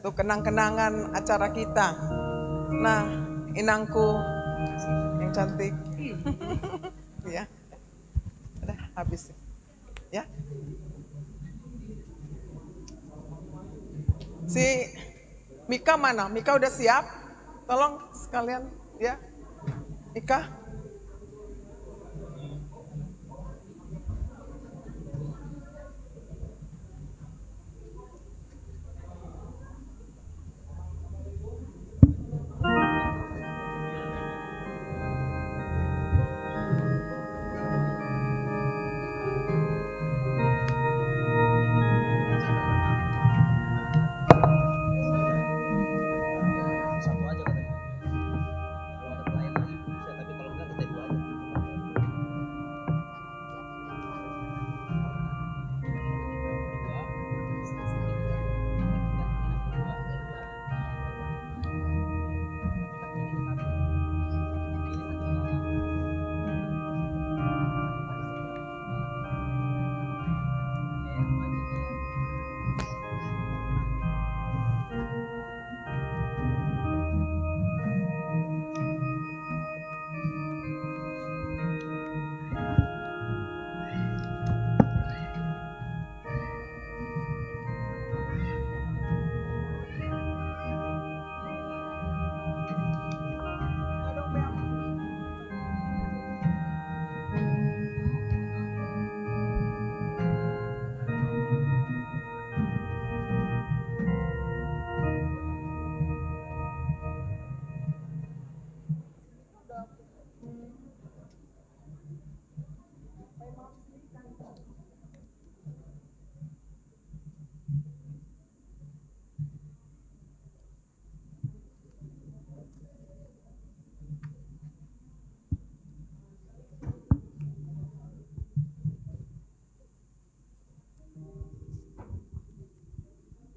Tuh kenang-kenangan acara kita. Nah, inangku yang cantik. Ya, udah habis. Ya. Si Mika mana? Mika udah siap? Tolong sekalian ya. Mika. Satu aja katanya. Kalau ada pelayan lagi bisa, tapi kalau enggak kita dua aja.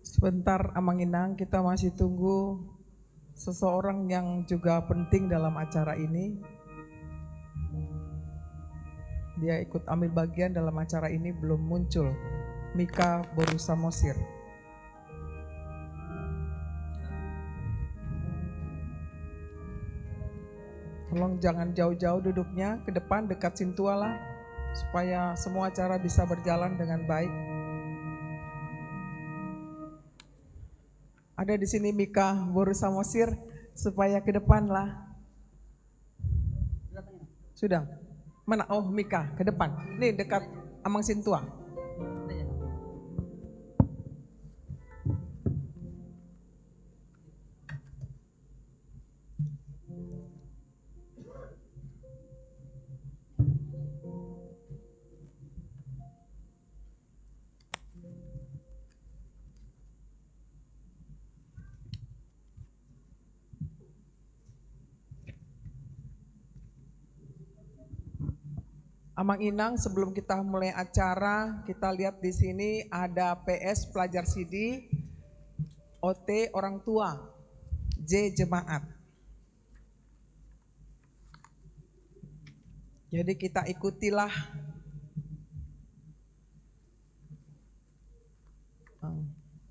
Sebentar Amang Inang, kita masih tunggu seseorang yang juga penting dalam acara ini. Dia ikut ambil bagian dalam acara ini, belum muncul. Mika Borusamosir. Tolong jangan jauh-jauh duduknya, ke depan dekat Sintua lah, supaya semua acara bisa berjalan dengan baik. Ada di sini Mika Borusamosir, supaya ke depan lah. Sudah? Mana? Oh Mika, ke depan. Nih dekat Amang Sintua. Amang Inang, sebelum kita mulai acara, kita lihat di sini ada PS pelajar CD, OT orang tua, J jemaat. Jadi kita ikutilah.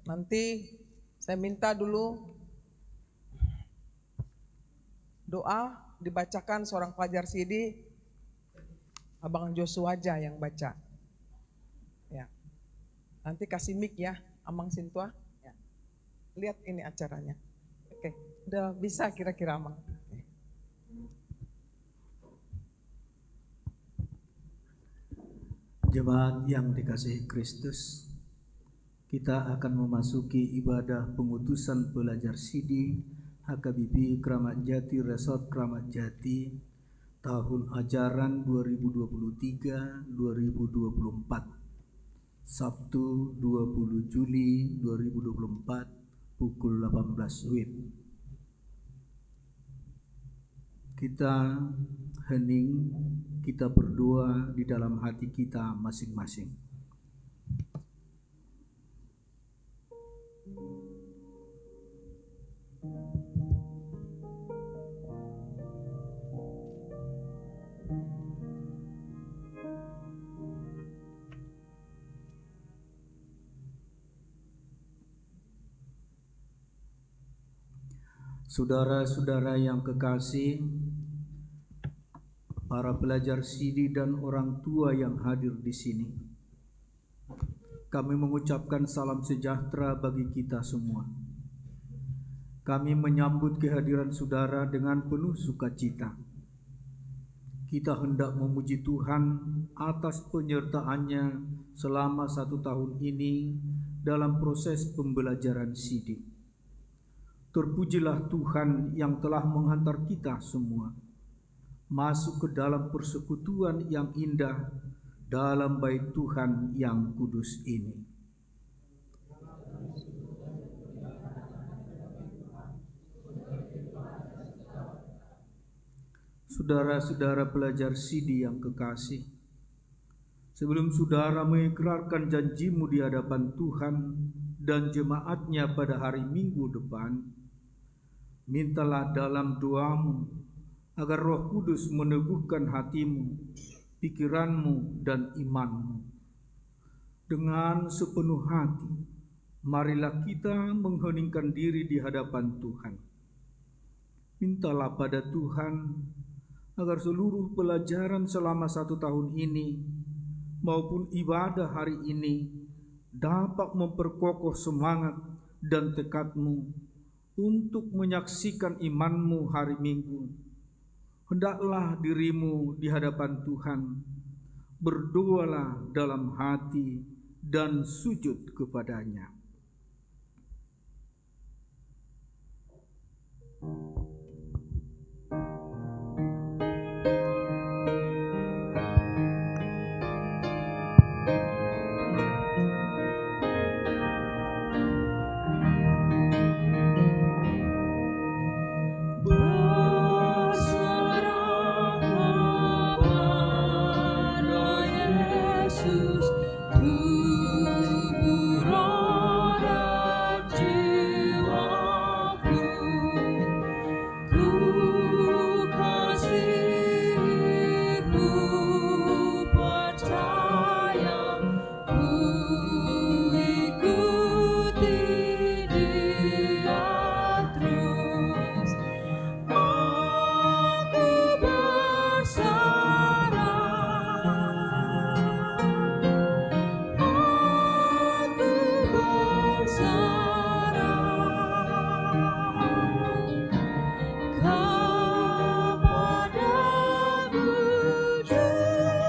Nanti saya minta dulu doa dibacakan seorang pelajar CD, Abang Joshua aja yang baca. Ya. Nanti kasih mic ya, Amang Sintua. Ya. Lihat ini acaranya. Oke, udah bisa kira-kira Amang. Jemaat yang dikasihi Kristus, kita akan memasuki ibadah pengutusan pelajar CD HKBP Kramat Jati Resort Kramat Jati tahun ajaran 2023-2024. Sabtu 20 Juli 2024 pukul 18 WIB. Kita hening, kita berdoa di dalam hati kita masing-masing. Saudara-saudara yang kekasih, para pelajar CD dan orang tua yang hadir di sini, kami mengucapkan salam sejahtera bagi kita semua. Kami menyambut kehadiran saudara dengan penuh sukacita. Kita hendak memuji Tuhan atas penyertaannya selama 1 tahun ini dalam proses pembelajaran CD. Terpujilah Tuhan yang telah menghantar kita semua masuk ke dalam persekutuan yang indah dalam bait Tuhan yang kudus ini. Saudara-saudara pelajar CD yang kekasih, sebelum saudara mengikrarkan janjimu di hadapan Tuhan dan jemaatnya pada hari Minggu depan, mintalah dalam doamu agar Roh Kudus meneguhkan hatimu, pikiranmu, dan imanmu. Dengan sepenuh hati, marilah kita mengheningkan diri di hadapan Tuhan. Mintalah pada Tuhan agar seluruh pelajaran selama 1 tahun ini maupun ibadah hari ini dapat memperkokoh semangat dan tekadmu untuk menyaksikan imanmu hari Minggu. Hendaklah dirimu di hadapan Tuhan, berdoalah dalam hati dan sujud kepadanya.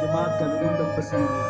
Jemaat kami undang berdiri.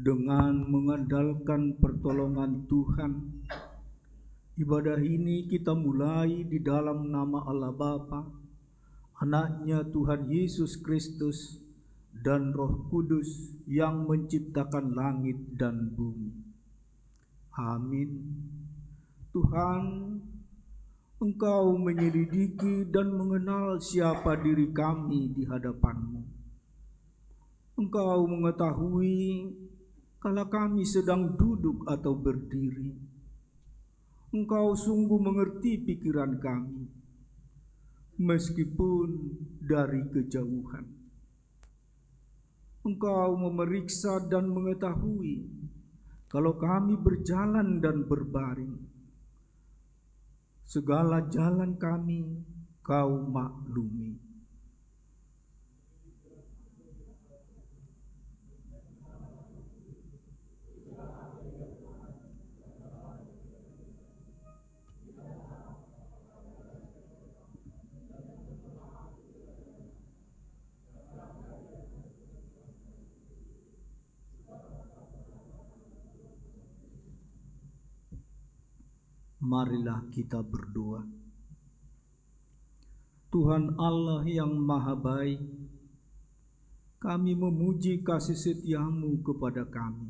Dengan mengandalkan pertolongan Tuhan, ibadah ini kita mulai di dalam nama Allah Bapa, Anaknya Tuhan Yesus Kristus, dan Roh Kudus yang menciptakan langit dan bumi. Amin. Tuhan, Engkau menyelidiki dan mengenal siapa diri kami di hadapan-Mu. Engkau mengetahui kala kami sedang duduk atau berdiri. Engkau sungguh mengerti pikiran kami, meskipun dari kejauhan. Engkau memeriksa dan mengetahui kalau kami berjalan dan berbaring. Segala jalan kami Kau maklumi. Marilah kita berdoa. Tuhan Allah yang Maha Baik, kami memuji kasih setia-Mu kepada kami.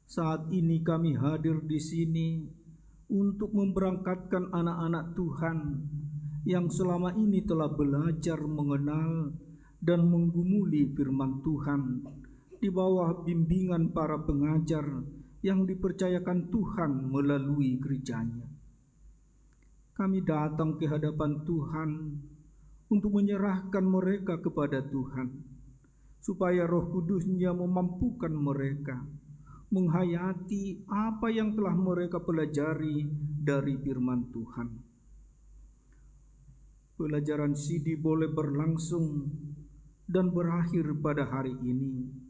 Saat ini kami hadir di sini untuk memberangkatkan anak-anak Tuhan yang selama ini telah belajar mengenal dan menggumuli firman Tuhan di bawah bimbingan para pengajar yang dipercayakan Tuhan melalui gereja-Nya. Kami datang ke hadapan Tuhan untuk menyerahkan mereka kepada Tuhan, supaya Roh Kudus-Nya memampukan mereka menghayati apa yang telah mereka pelajari dari firman Tuhan. Pelajaran Sidi boleh berlangsung dan berakhir pada hari ini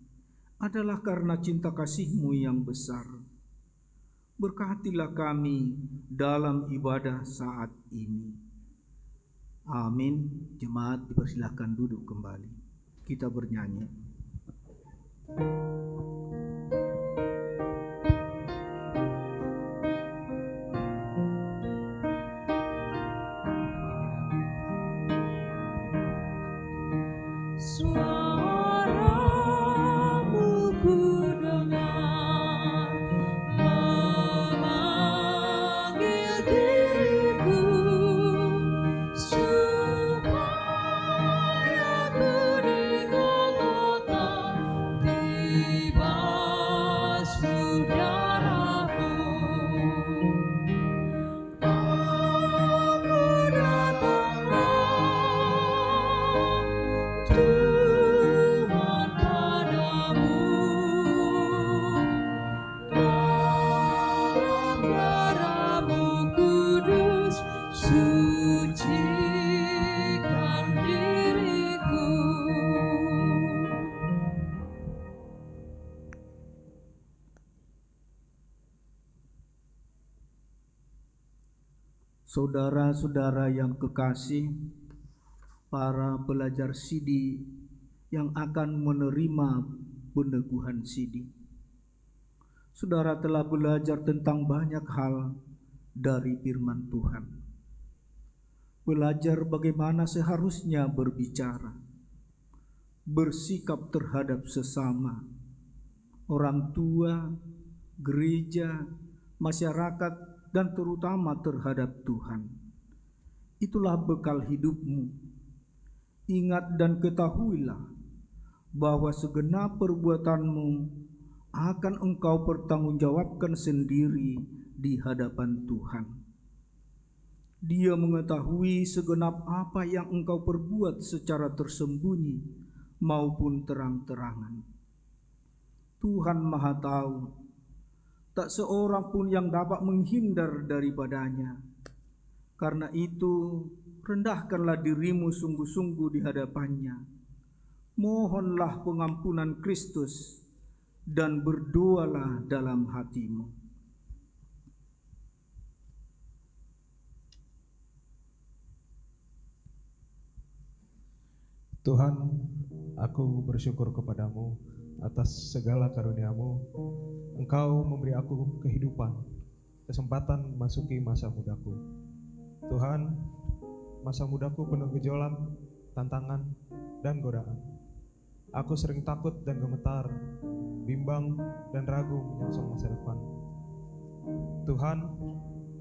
adalah karena cinta kasih-Mu yang besar. Berkatilah kami dalam ibadah saat ini. Amin. Jemaat dipersilahkan duduk kembali. Kita bernyanyi. Saudara-saudara yang kekasih, para pelajar Sidi yang akan menerima peneguhan Sidi, saudara telah belajar tentang banyak hal dari firman Tuhan. Belajar bagaimana seharusnya berbicara, bersikap terhadap sesama, orang tua, gereja, masyarakat, dan terutama terhadap Tuhan. Itulah bekal hidupmu. Ingat dan ketahuilah bahwa segenap perbuatanmu akan engkau pertanggungjawabkan sendiri di hadapan Tuhan. Dia mengetahui segenap apa yang engkau perbuat secara tersembunyi maupun terang-terangan. Tuhan Maha Tahu. Tak seorang pun yang dapat menghindar daripadanya. Karena itu, rendahkanlah dirimu sungguh-sungguh di hadapannya. Mohonlah pengampunan Kristus dan berdoalah dalam hatimu. Tuhan, aku bersyukur kepadamu atas segala karunia-Mu. Engkau memberi aku kehidupan, kesempatan memasuki masa mudaku. Tuhan, masa mudaku penuh gejolak, tantangan, dan godaan. Aku sering takut dan gemetar, bimbang dan ragu menyongsong masa depan. Tuhan,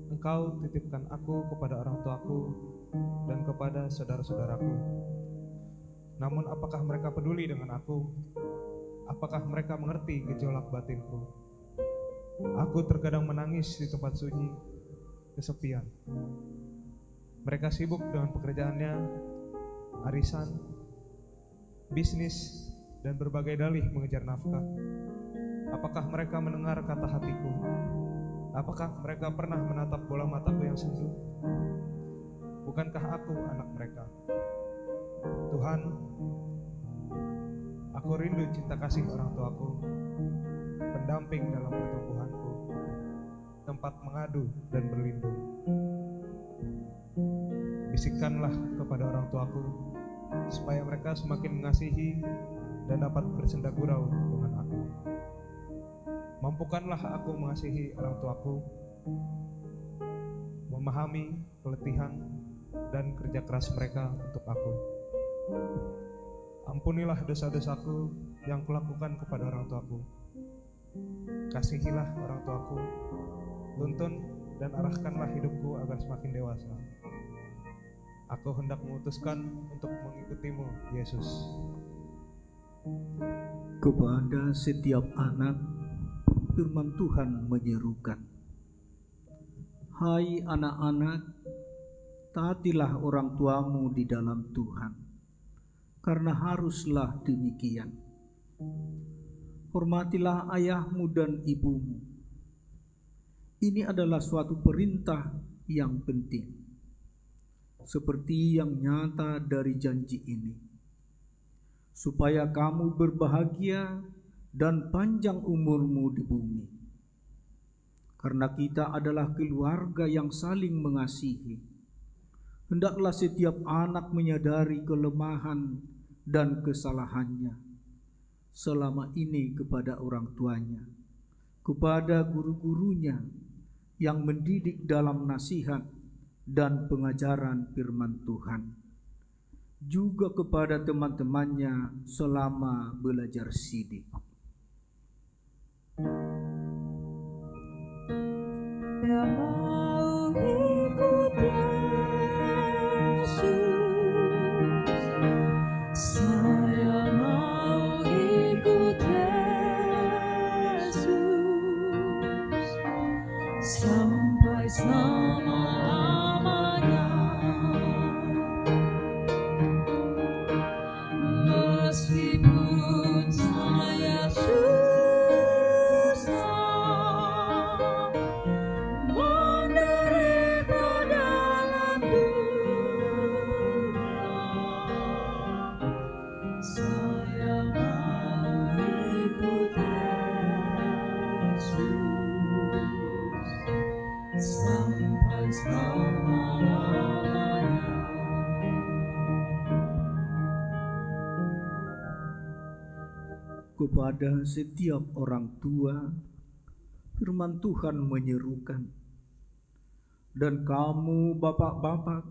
Engkau titipkan aku kepada orang tuaku dan kepada saudara-saudaraku. Namun apakah mereka peduli dengan aku? Apakah mereka mengerti gejolak batinku? Aku terkadang menangis di tempat sunyi, kesepian. Mereka sibuk dengan pekerjaannya, arisan, bisnis, dan berbagai dalih mengejar nafkah. Apakah mereka mendengar kata hatiku? Apakah mereka pernah menatap bola mataku yang sendu? Bukankah aku anak mereka? Tuhan, aku rindu cinta kasih orang tuaku, pendamping dalam pertumbuhanku, tempat mengadu dan berlindung. Bisikkanlah kepada orang tuaku, supaya mereka semakin mengasihi dan dapat bersenda gurau dengan aku. Mampukanlah aku mengasihi orang tuaku memahami keletihan dan kerja keras mereka untuk aku. Ampunilah dosa-dosaku yang kulakukan kepada orang tuaku. Kasihilah orang tuaku, tuntun dan arahkanlah hidupku agar semakin dewasa. Aku hendak memutuskan untuk mengikutimu, Yesus. Kepada setiap anak, firman Tuhan menyerukan, "Hai anak-anak, taatilah orang tuamu di dalam Tuhan, karena haruslah demikian. Hormatilah ayahmu dan ibumu. Ini adalah suatu perintah yang penting, seperti yang nyata dari janji ini, supaya kamu berbahagia dan panjang umurmu di bumi. Karena kita adalah keluarga yang saling mengasihi, hendaklah setiap anak menyadari kelemahan dan kesalahannya selama ini kepada orang tuanya, kepada guru-gurunya yang mendidik dalam nasihat dan pengajaran firman Tuhan, juga kepada teman-temannya selama belajar sidik." Saya mau ikut Yesus, saya mau ikut Yesus sampai selama-lamanya. Meskipun saya susah menderita dalam dunia, saya mau ikut Yesus sampai selama-lamanya. Kepada setiap orang tua, firman Tuhan menyerukan, "Dan kamu bapak-bapak,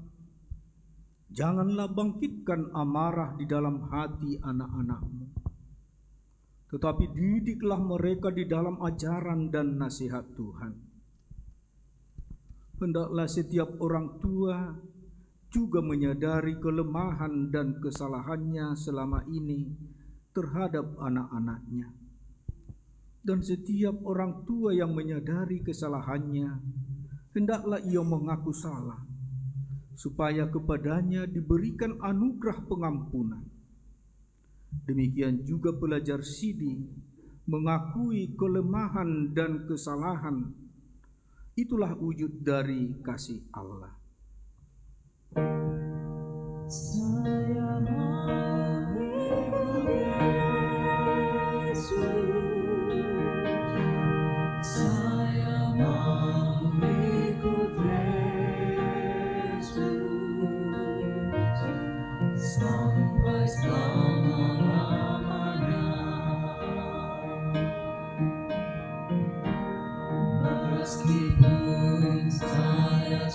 janganlah bangkitkan amarah di dalam hati anak-anakmu, tetapi didiklah mereka di dalam ajaran dan nasihat Tuhan. Hendaklah setiap orang tua juga menyadari kelemahan dan kesalahannya selama ini terhadap anak-anaknya. Dan setiap orang tua yang menyadari kesalahannya, hendaklah ia mengaku salah, supaya kepadanya diberikan anugerah pengampunan. Demikian juga pelajar sidi mengakui kelemahan dan kesalahan. Itulah wujud dari kasih Allah." Saya mau ikut Yesus, saya mau ikut Yesus sampai selama-lamanya. Meskipun saya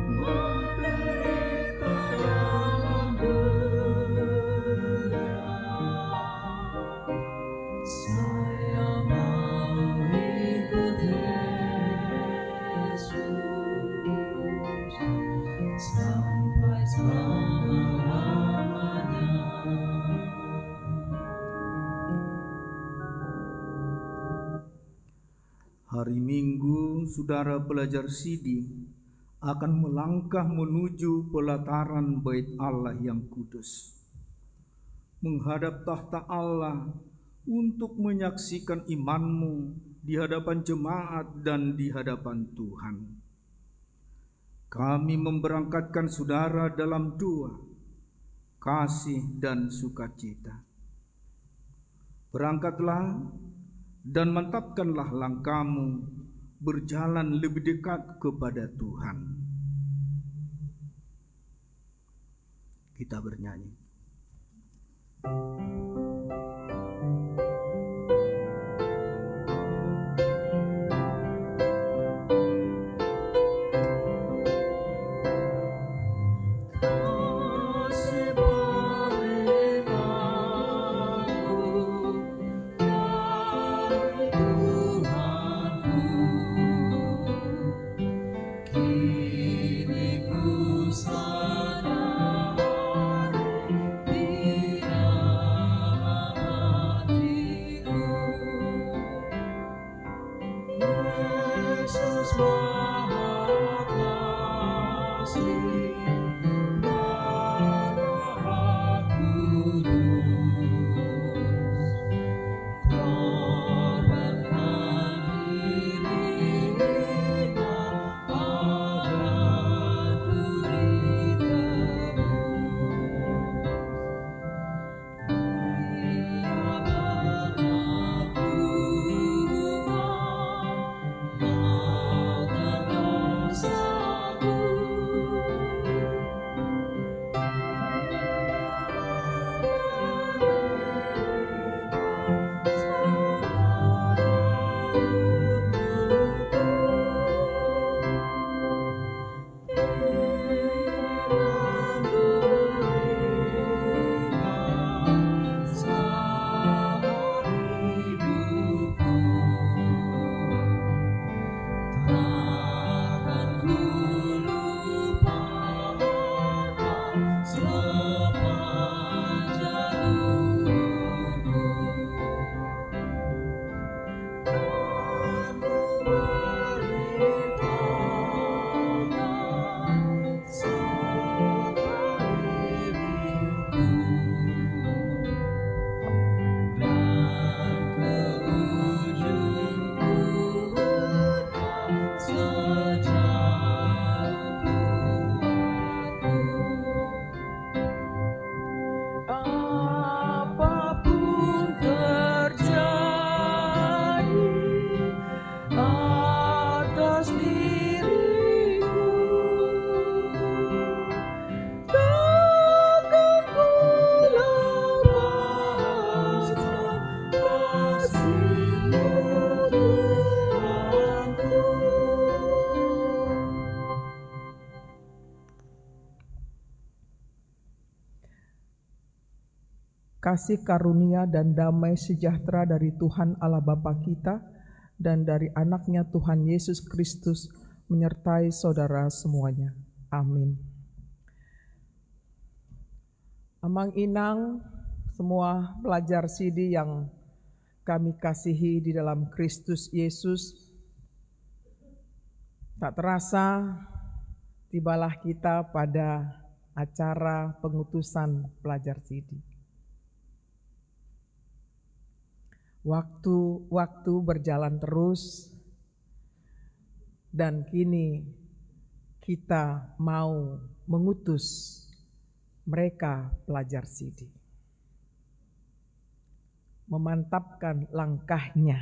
menderita dalam dunia, saya mau ikut Yesus sampai selama-lamanya. Hari Minggu, saudara pelajar sidi akan melangkah menuju pelataran Bait Allah yang kudus, menghadap tahta Allah untuk menyaksikan imanmu di hadapan jemaat dan di hadapan Tuhan. Kami memberangkatkan saudara dalam doa, kasih dan sukacita. Berangkatlah dan mantapkanlah langkahmu berjalan lebih dekat kepada Tuhan. Kita bernyanyi. Apapun terjadi atas diriku, takkan ku lepaskan kasih-Mu, Tuhanku. Kasih karunia dan damai sejahtera dari Tuhan Allah Bapa kita dan dari anaknya Tuhan Yesus Kristus menyertai saudara semuanya. Amin. Amang Inang, semua pelajar CD yang kami kasihi di dalam Kristus Yesus, tak terasa tibalah kita pada acara pengutusan pelajar CD. Waktu berjalan terus dan kini kita mau mengutus mereka pelajar CD, memantapkan langkahnya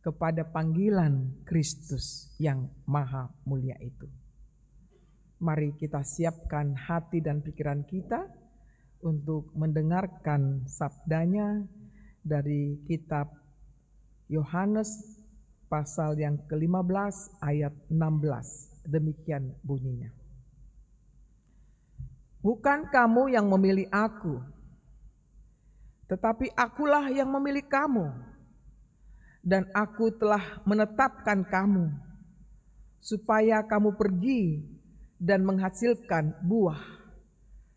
kepada panggilan Kristus yang maha mulia itu. Mari kita siapkan hati dan pikiran kita untuk mendengarkan sabdanya dari kitab Yohanes pasal yang ke-15 ayat 16. Demikian bunyinya. Bukan kamu yang memilih aku, tetapi akulah yang memilih kamu. Dan aku telah menetapkan kamu, supaya kamu pergi dan menghasilkan buah.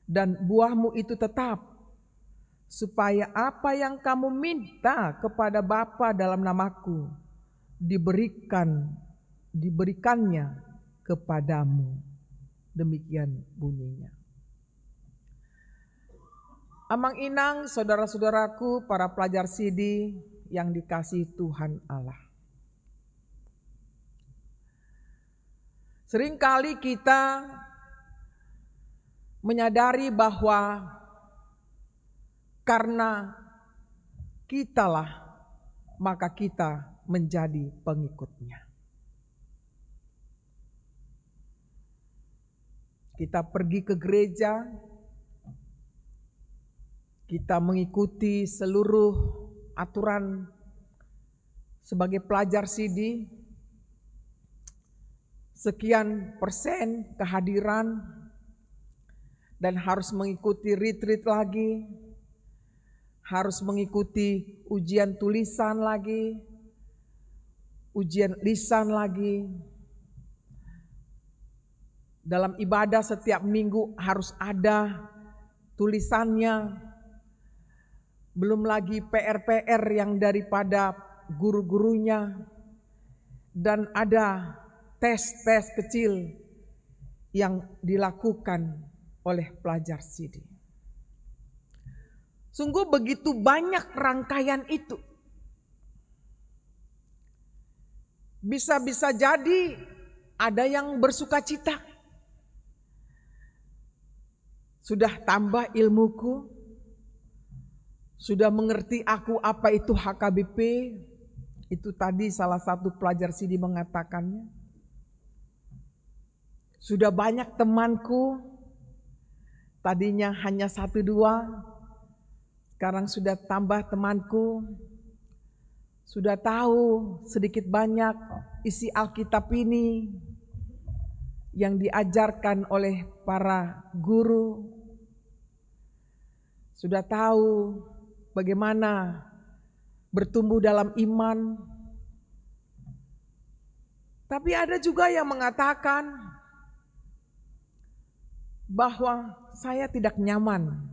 Dan buahmu itu tetap, supaya apa yang kamu minta kepada Bapa dalam namaku diberikannya kepadamu. Demikian bunyinya. Amang Inang, saudara-saudaraku, para pelajar CD yang dikasihi Tuhan Allah. Seringkali kita menyadari bahwa karena kitalah, maka kita menjadi pengikutnya. Kita pergi ke gereja, kita mengikuti seluruh aturan sebagai pelajar CD, sekian persen kehadiran, dan harus mengikuti retreat lagi, harus mengikuti ujian tulisan lagi, ujian lisan lagi. Dalam ibadah setiap minggu harus ada tulisannya. Belum lagi PR-PR yang daripada guru-gurunya. Dan ada tes-tes kecil yang dilakukan oleh pelajar Sidi. Sungguh begitu banyak rangkaian itu. Bisa-bisa jadi ada yang bersuka cita. Sudah tambah ilmuku, sudah mengerti aku apa itu HKBP. Itu tadi salah satu pelajar Sidi mengatakannya. Sudah banyak temanku, tadinya hanya 1-2, sekarang sudah tambah temanku. Sudah tahu sedikit banyak isi Alkitab ini yang diajarkan oleh para guru. Sudah tahu bagaimana bertumbuh dalam iman. Tapi ada juga yang mengatakan bahwa saya tidak nyaman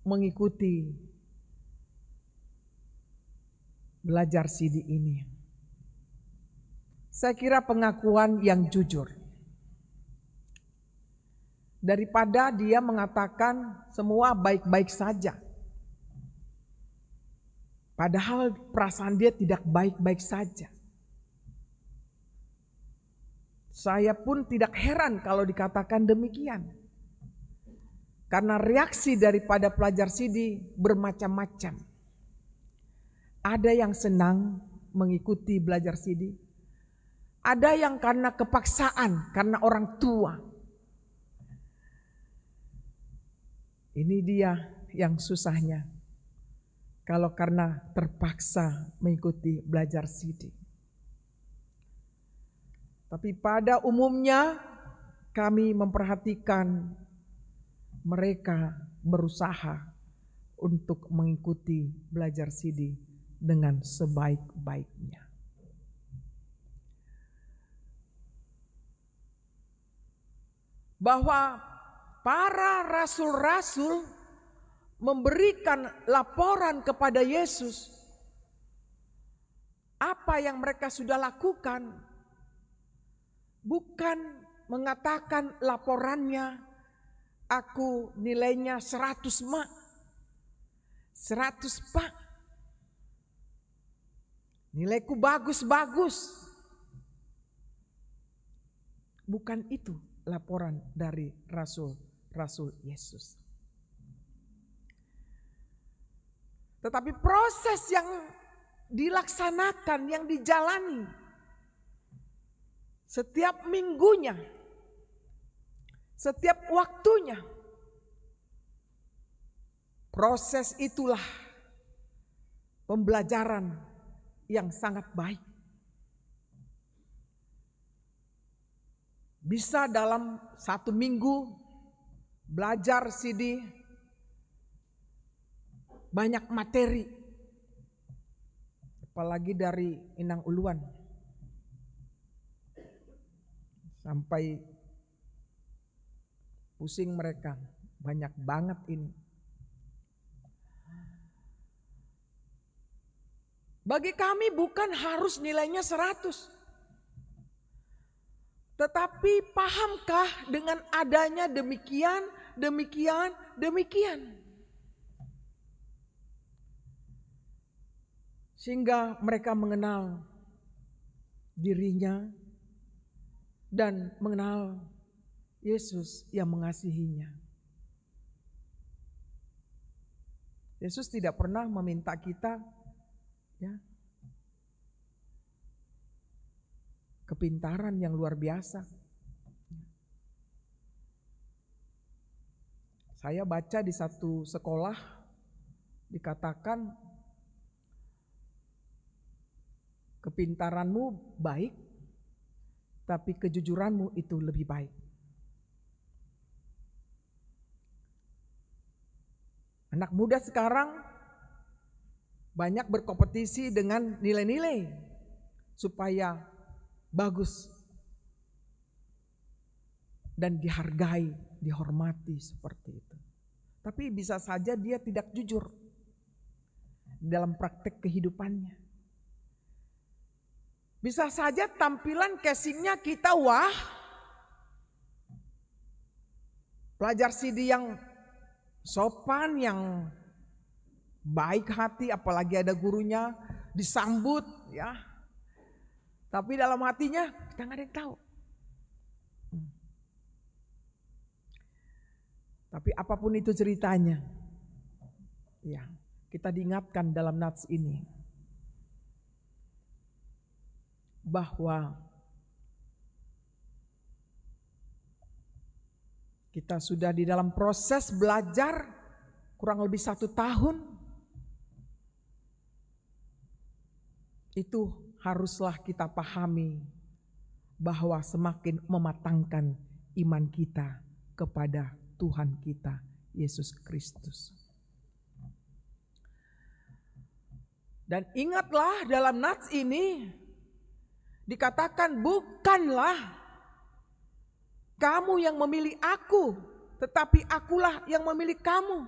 mengikuti belajar Sidi ini. Saya kira pengakuan yang jujur. Daripada dia mengatakan semua baik-baik saja. Padahal perasaan dia tidak baik-baik saja. Saya pun tidak heran kalau dikatakan demikian. Karena reaksi daripada pelajar Sidi bermacam-macam. Ada yang senang mengikuti belajar Sidi. Ada yang karena kepaksaan, karena orang tua. Ini dia yang susahnya. Kalau karena terpaksa mengikuti belajar Sidi. Tapi pada umumnya kami memperhatikan mereka berusaha untuk mengikuti belajar Sidi dengan sebaik-baiknya. Bahwa para rasul-rasul memberikan laporan kepada Yesus apa yang mereka sudah lakukan, bukan mengatakan laporannya aku nilainya 100 mak, 100 pak. Nilaiku bagus-bagus. Bukan itu laporan dari rasul-rasul Yesus. Tetapi proses yang dilaksanakan, yang dijalani setiap minggunya, setiap waktunya, proses itulah pembelajaran yang sangat baik. Bisa dalam 1 minggu belajar Sidi banyak materi. Apalagi dari Inang Uluan. Sampai pusing mereka. Banyak banget ini. Bagi kami bukan harus nilainya 100. Tetapi pahamkah dengan adanya demikian, demikian, demikian. Sehingga mereka mengenal dirinya dan mengenal Yesus yang mengasihinya. Yesus tidak pernah meminta kita kepintaran yang luar biasa. Saya baca di satu sekolah dikatakan kepintaranmu baik, tapi kejujuranmu itu lebih baik. Anak muda sekarang banyak berkompetisi dengan nilai-nilai supaya bagus dan dihargai, dihormati seperti itu. Tapi bisa saja dia tidak jujur dalam praktek kehidupannya. Bisa saja tampilan casingnya kita wah, pelajar CD yang sopan, yang baik hati, apalagi ada gurunya disambut ya. Tapi dalam hatinya kita nggak ada yang tahu. Tapi apapun itu ceritanya, ya kita diingatkan dalam nats ini bahwa kita sudah di dalam proses belajar kurang lebih 1 tahun. Itu haruslah kita pahami bahwa semakin mematangkan iman kita kepada Tuhan kita Yesus Kristus. Dan ingatlah dalam nats ini dikatakan bukanlah kamu yang memilih aku, tetapi akulah yang memilih kamu.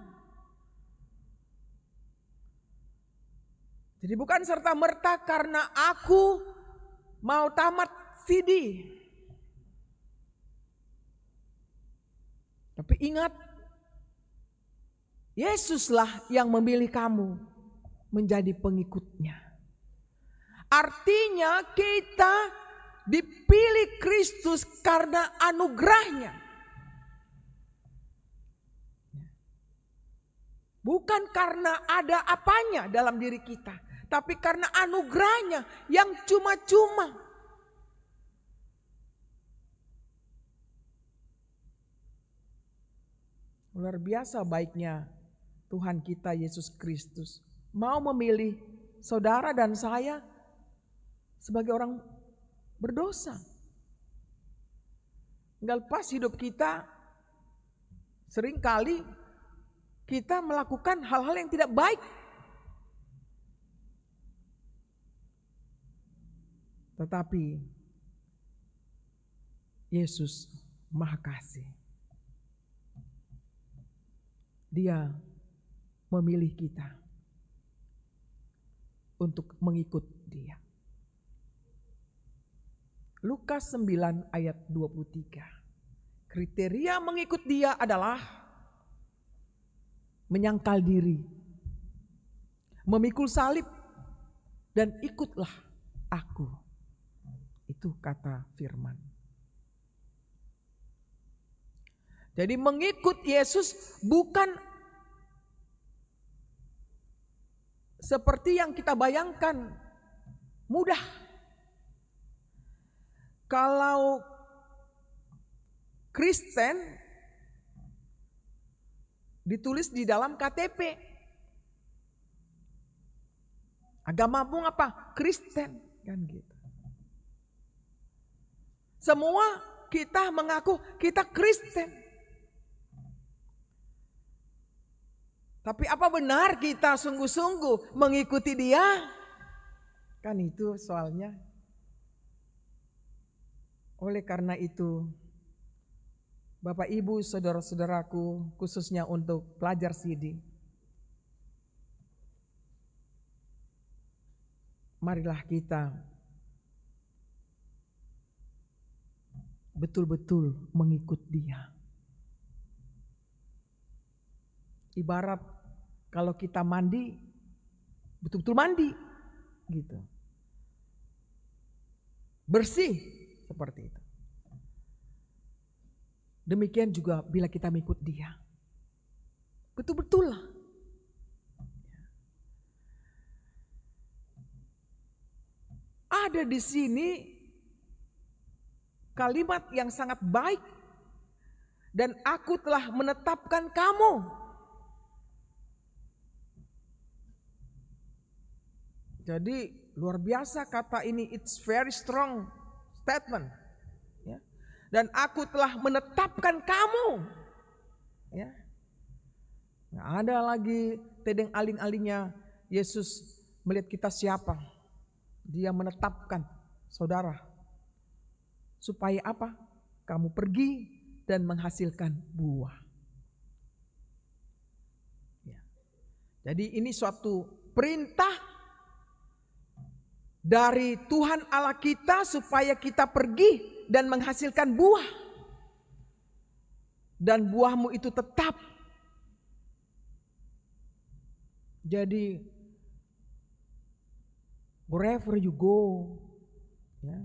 Jadi bukan serta-merta karena aku mau tamat CD. Tapi ingat, Yesuslah yang memilih kamu menjadi pengikutnya. Artinya kita dipilih Kristus karena anugerahnya. Bukan karena ada apanya dalam diri kita, tapi karena anugerahnya yang cuma-cuma. Luar biasa baiknya Tuhan kita Yesus Kristus mau memilih saudara dan saya sebagai orang berdosa. Nggak lepas hidup kita seringkali kita melakukan hal-hal yang tidak baik. Tetapi Yesus Maha Kasih. Dia memilih kita untuk mengikut Dia. Lukas 9 ayat 23. Kriteria mengikut Dia adalah menyangkal diri, memikul salib, dan ikutlah aku. Itu kata firman. Jadi mengikut Yesus bukan seperti yang kita bayangkan mudah. Kalau Kristen ditulis di dalam KTP. Agamamu apa? Kristen, kan gitu. Semua kita mengaku kita Kristen. Tapi apa benar kita sungguh-sungguh mengikuti Dia? Kan itu soalnya. Oleh karena itu, Bapak Ibu saudara-saudaraku, khususnya untuk pelajar CD, marilah kita betul-betul mengikut Dia. Ibarat kalau kita mandi, betul-betul mandi, gitu. Bersih seperti itu. Demikian juga bila kita mengikut Dia, betul-betul lah. Ada di sini kalimat yang sangat baik, dan aku telah menetapkan kamu. Jadi luar biasa kata ini, it's very strong statement. Ya. Dan aku telah menetapkan kamu. Ya. Nggak ada lagi tedeng aling-alingnya Yesus melihat kita siapa. Dia menetapkan saudara. Supaya apa? Kamu pergi dan menghasilkan buah. Ya. Jadi ini suatu perintah dari Tuhan Allah kita supaya kita pergi dan menghasilkan buah. dan buahmu itu tetap. Jadi wherever you go, ya,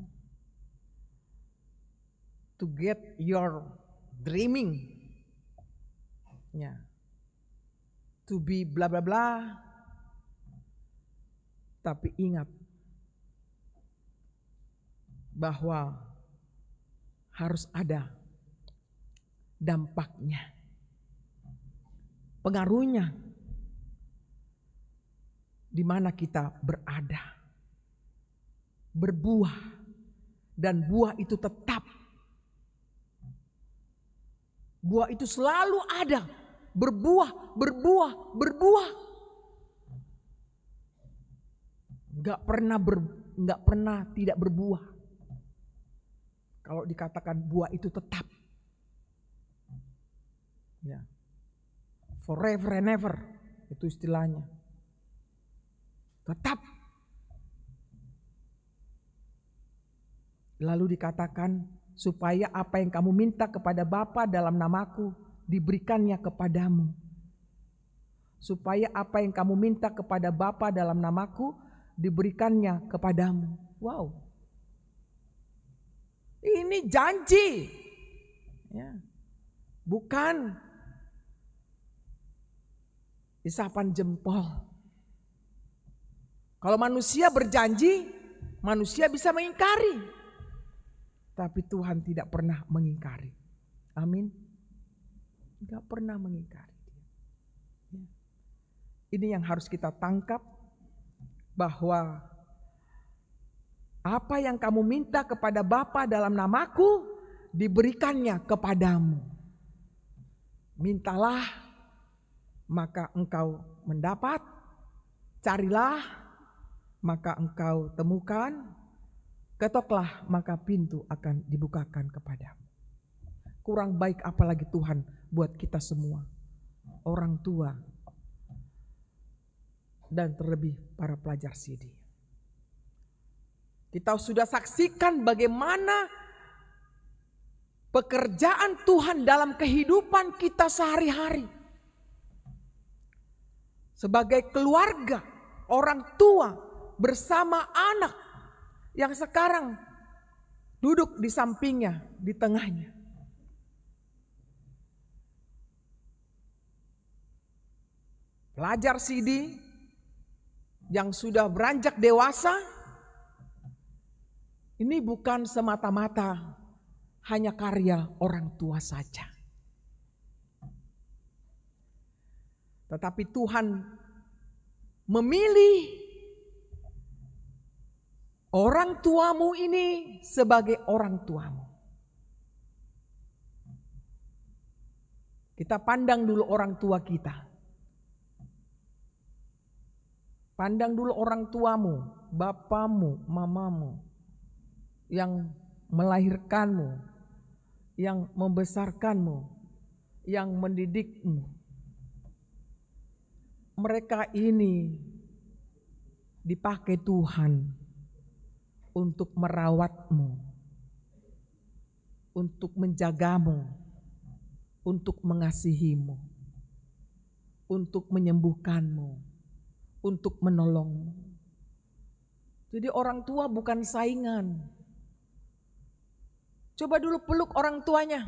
to get your dreaming, ya, to be bla bla bla, tapi ingat bahwa harus ada dampaknya, pengaruhnya di mana kita berada, berbuah, dan buah itu tetap. Buah itu selalu ada, berbuah, berbuah, berbuah. Nggak pernah tidak berbuah. Kalau dikatakan buah itu tetap, ya, forever and ever, itu istilahnya. Tetap. Lalu dikatakan supaya apa yang kamu minta kepada Bapa dalam namaku diberikannya kepadamu. Supaya apa yang kamu minta kepada Bapa dalam namaku diberikannya kepadamu. Wow. Ini janji. Ya. Bukan isapan jempol. Kalau manusia berjanji, manusia bisa mengingkari. Tapi Tuhan tidak pernah mengingkari. Amin. Tidak pernah mengingkari. Ini yang harus kita tangkap, bahwa apa yang kamu minta kepada Bapa dalam namaku diberikannya kepadamu. Mintalah maka engkau mendapat, carilah maka engkau temukan, ketoklah maka pintu akan dibukakan kepadamu. Kurang baik apalagi Tuhan buat kita semua, orang tua dan terlebih para pelajar CD. Kita sudah saksikan bagaimana pekerjaan Tuhan dalam kehidupan kita sehari-hari. Sebagai keluarga, orang tua bersama anak yang sekarang duduk di sampingnya, di tengahnya. Pelajar CD yang sudah beranjak dewasa, ini bukan semata-mata hanya karya orang tua saja. Tetapi Tuhan memilih orang tuamu ini sebagai orang tuamu. Kita pandang dulu orang tua kita. Pandang dulu orang tuamu, bapamu, mamamu, yang melahirkanmu, yang membesarkanmu, yang mendidikmu. Mereka ini dipakai Tuhan untuk merawatmu, untuk menjagamu, untuk mengasihimu, untuk menyembuhkanmu, untuk menolongmu. Jadi orang tua bukan saingan. Coba dulu peluk orang tuanya.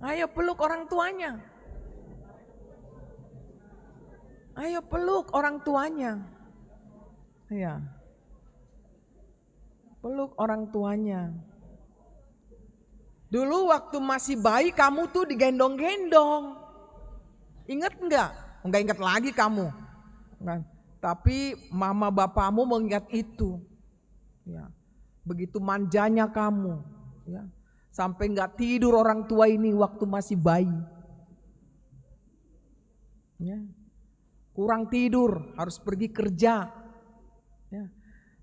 Ayo peluk orang tuanya. Ayo peluk orang tuanya. Ya. Peluk orang tuanya. Dulu waktu masih bayi kamu tuh digendong-gendong. Ingat enggak? Enggak ingat lagi kamu. Tapi mama bapamu mengingat itu. Ya. Begitu manjanya kamu. Ya. Sampai enggak tidur orang tua ini waktu masih bayi. Ya. Kurang tidur, harus pergi kerja. Ya.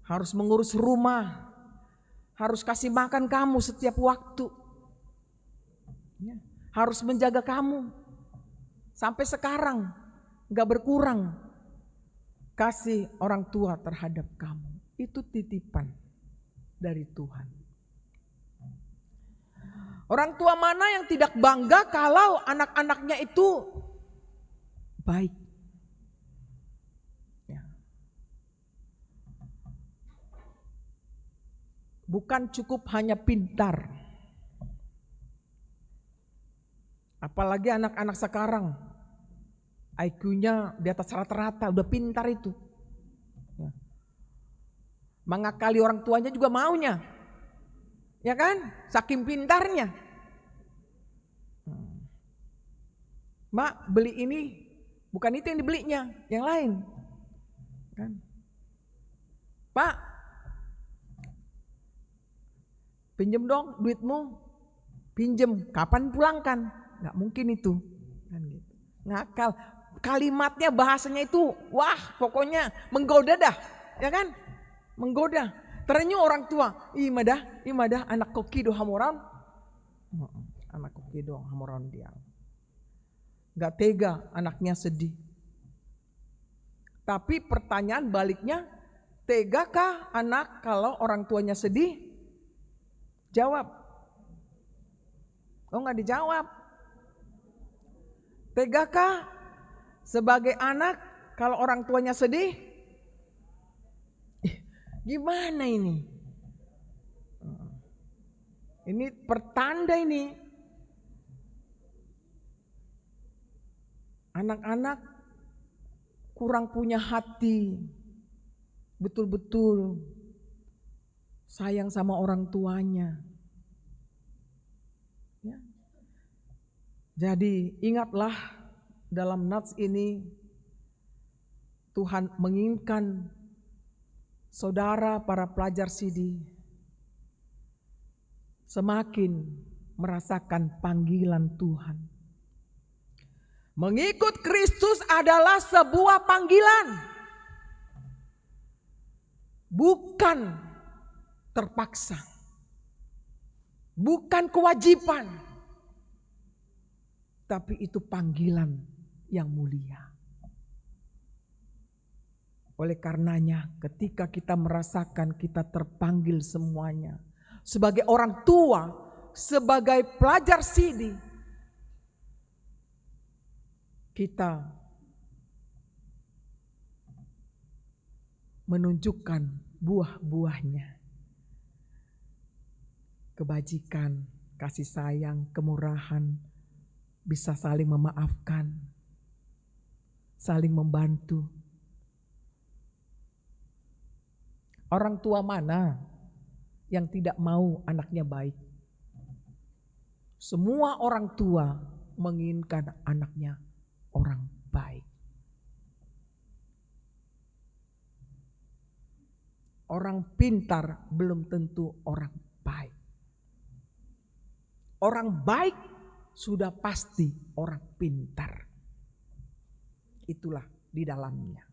Harus mengurus rumah. Harus kasih makan kamu setiap waktu. Ya. Harus menjaga kamu. Sampai sekarang gak berkurang kasih orang tua terhadap kamu. Itu titipan dari Tuhan. Orang tua mana yang tidak bangga kalau anak-anaknya itu baik? Ya. Bukan cukup hanya pintar. Apalagi anak-anak sekarang, IQ-nya di atas rata-rata, udah pintar itu. Ya. Mengakali orang tuanya juga maunya. Ya kan? Saking pintarnya. Mak, beli ini bukan itu yang dibelinya, yang lain. Kan? Pak, pinjem dong duitmu. Pinjem, kapan pulangkan? Nggak mungkin itu. Kan gitu. Ngakal. Kalimatnya, bahasanya itu, wah pokoknya menggoda dah. Ya kan? Menggoda. Terenyu orang tua, imadah anak koki do hamoran. Anak koki do hamoran dia. Gak tega anaknya sedih. Tapi pertanyaan baliknya, tegakah anak kalau orang tuanya sedih? Jawab. Oh gak dijawab. Tegakah sebagai anak kalau orang tuanya sedih? Gimana ini? Ini pertanda ini. Anak-anak kurang punya hati. Betul-betul sayang sama orang tuanya. Ya. Jadi ingatlah dalam nats ini Tuhan menginginkan saudara para pelajar CD semakin merasakan panggilan Tuhan. Mengikut Kristus adalah sebuah panggilan. Bukan terpaksa. Bukan kewajiban. Tapi itu panggilan yang mulia. Oleh karenanya ketika kita merasakan kita terpanggil semuanya. Sebagai orang tua, sebagai pelajar CD. Kita menunjukkan buah-buahnya. Kebajikan, kasih sayang, kemurahan. Bisa saling memaafkan. Saling membantu. Orang tua mana yang tidak mau anaknya baik? Semua orang tua menginginkan anaknya orang baik. Orang pintar belum tentu orang baik. Orang baik sudah pasti orang pintar. Itulah di dalamnya.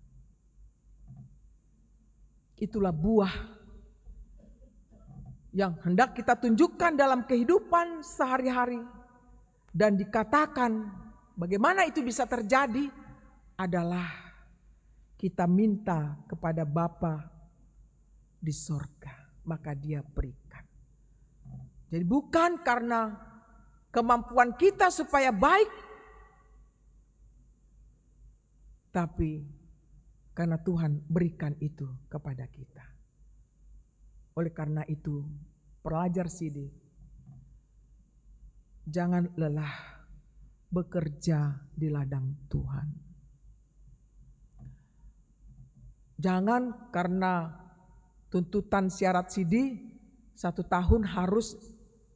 Itulah buah yang hendak kita tunjukkan dalam kehidupan sehari-hari. Dan dikatakan bagaimana itu bisa terjadi adalah kita minta kepada Bapa di sorga, maka Dia berikan. Jadi bukan karena kemampuan kita supaya baik, tapi karena Tuhan berikan itu kepada kita. Oleh karena itu, pelajar CD, jangan lelah bekerja di ladang Tuhan. Jangan karena tuntutan syarat CD 1 tahun harus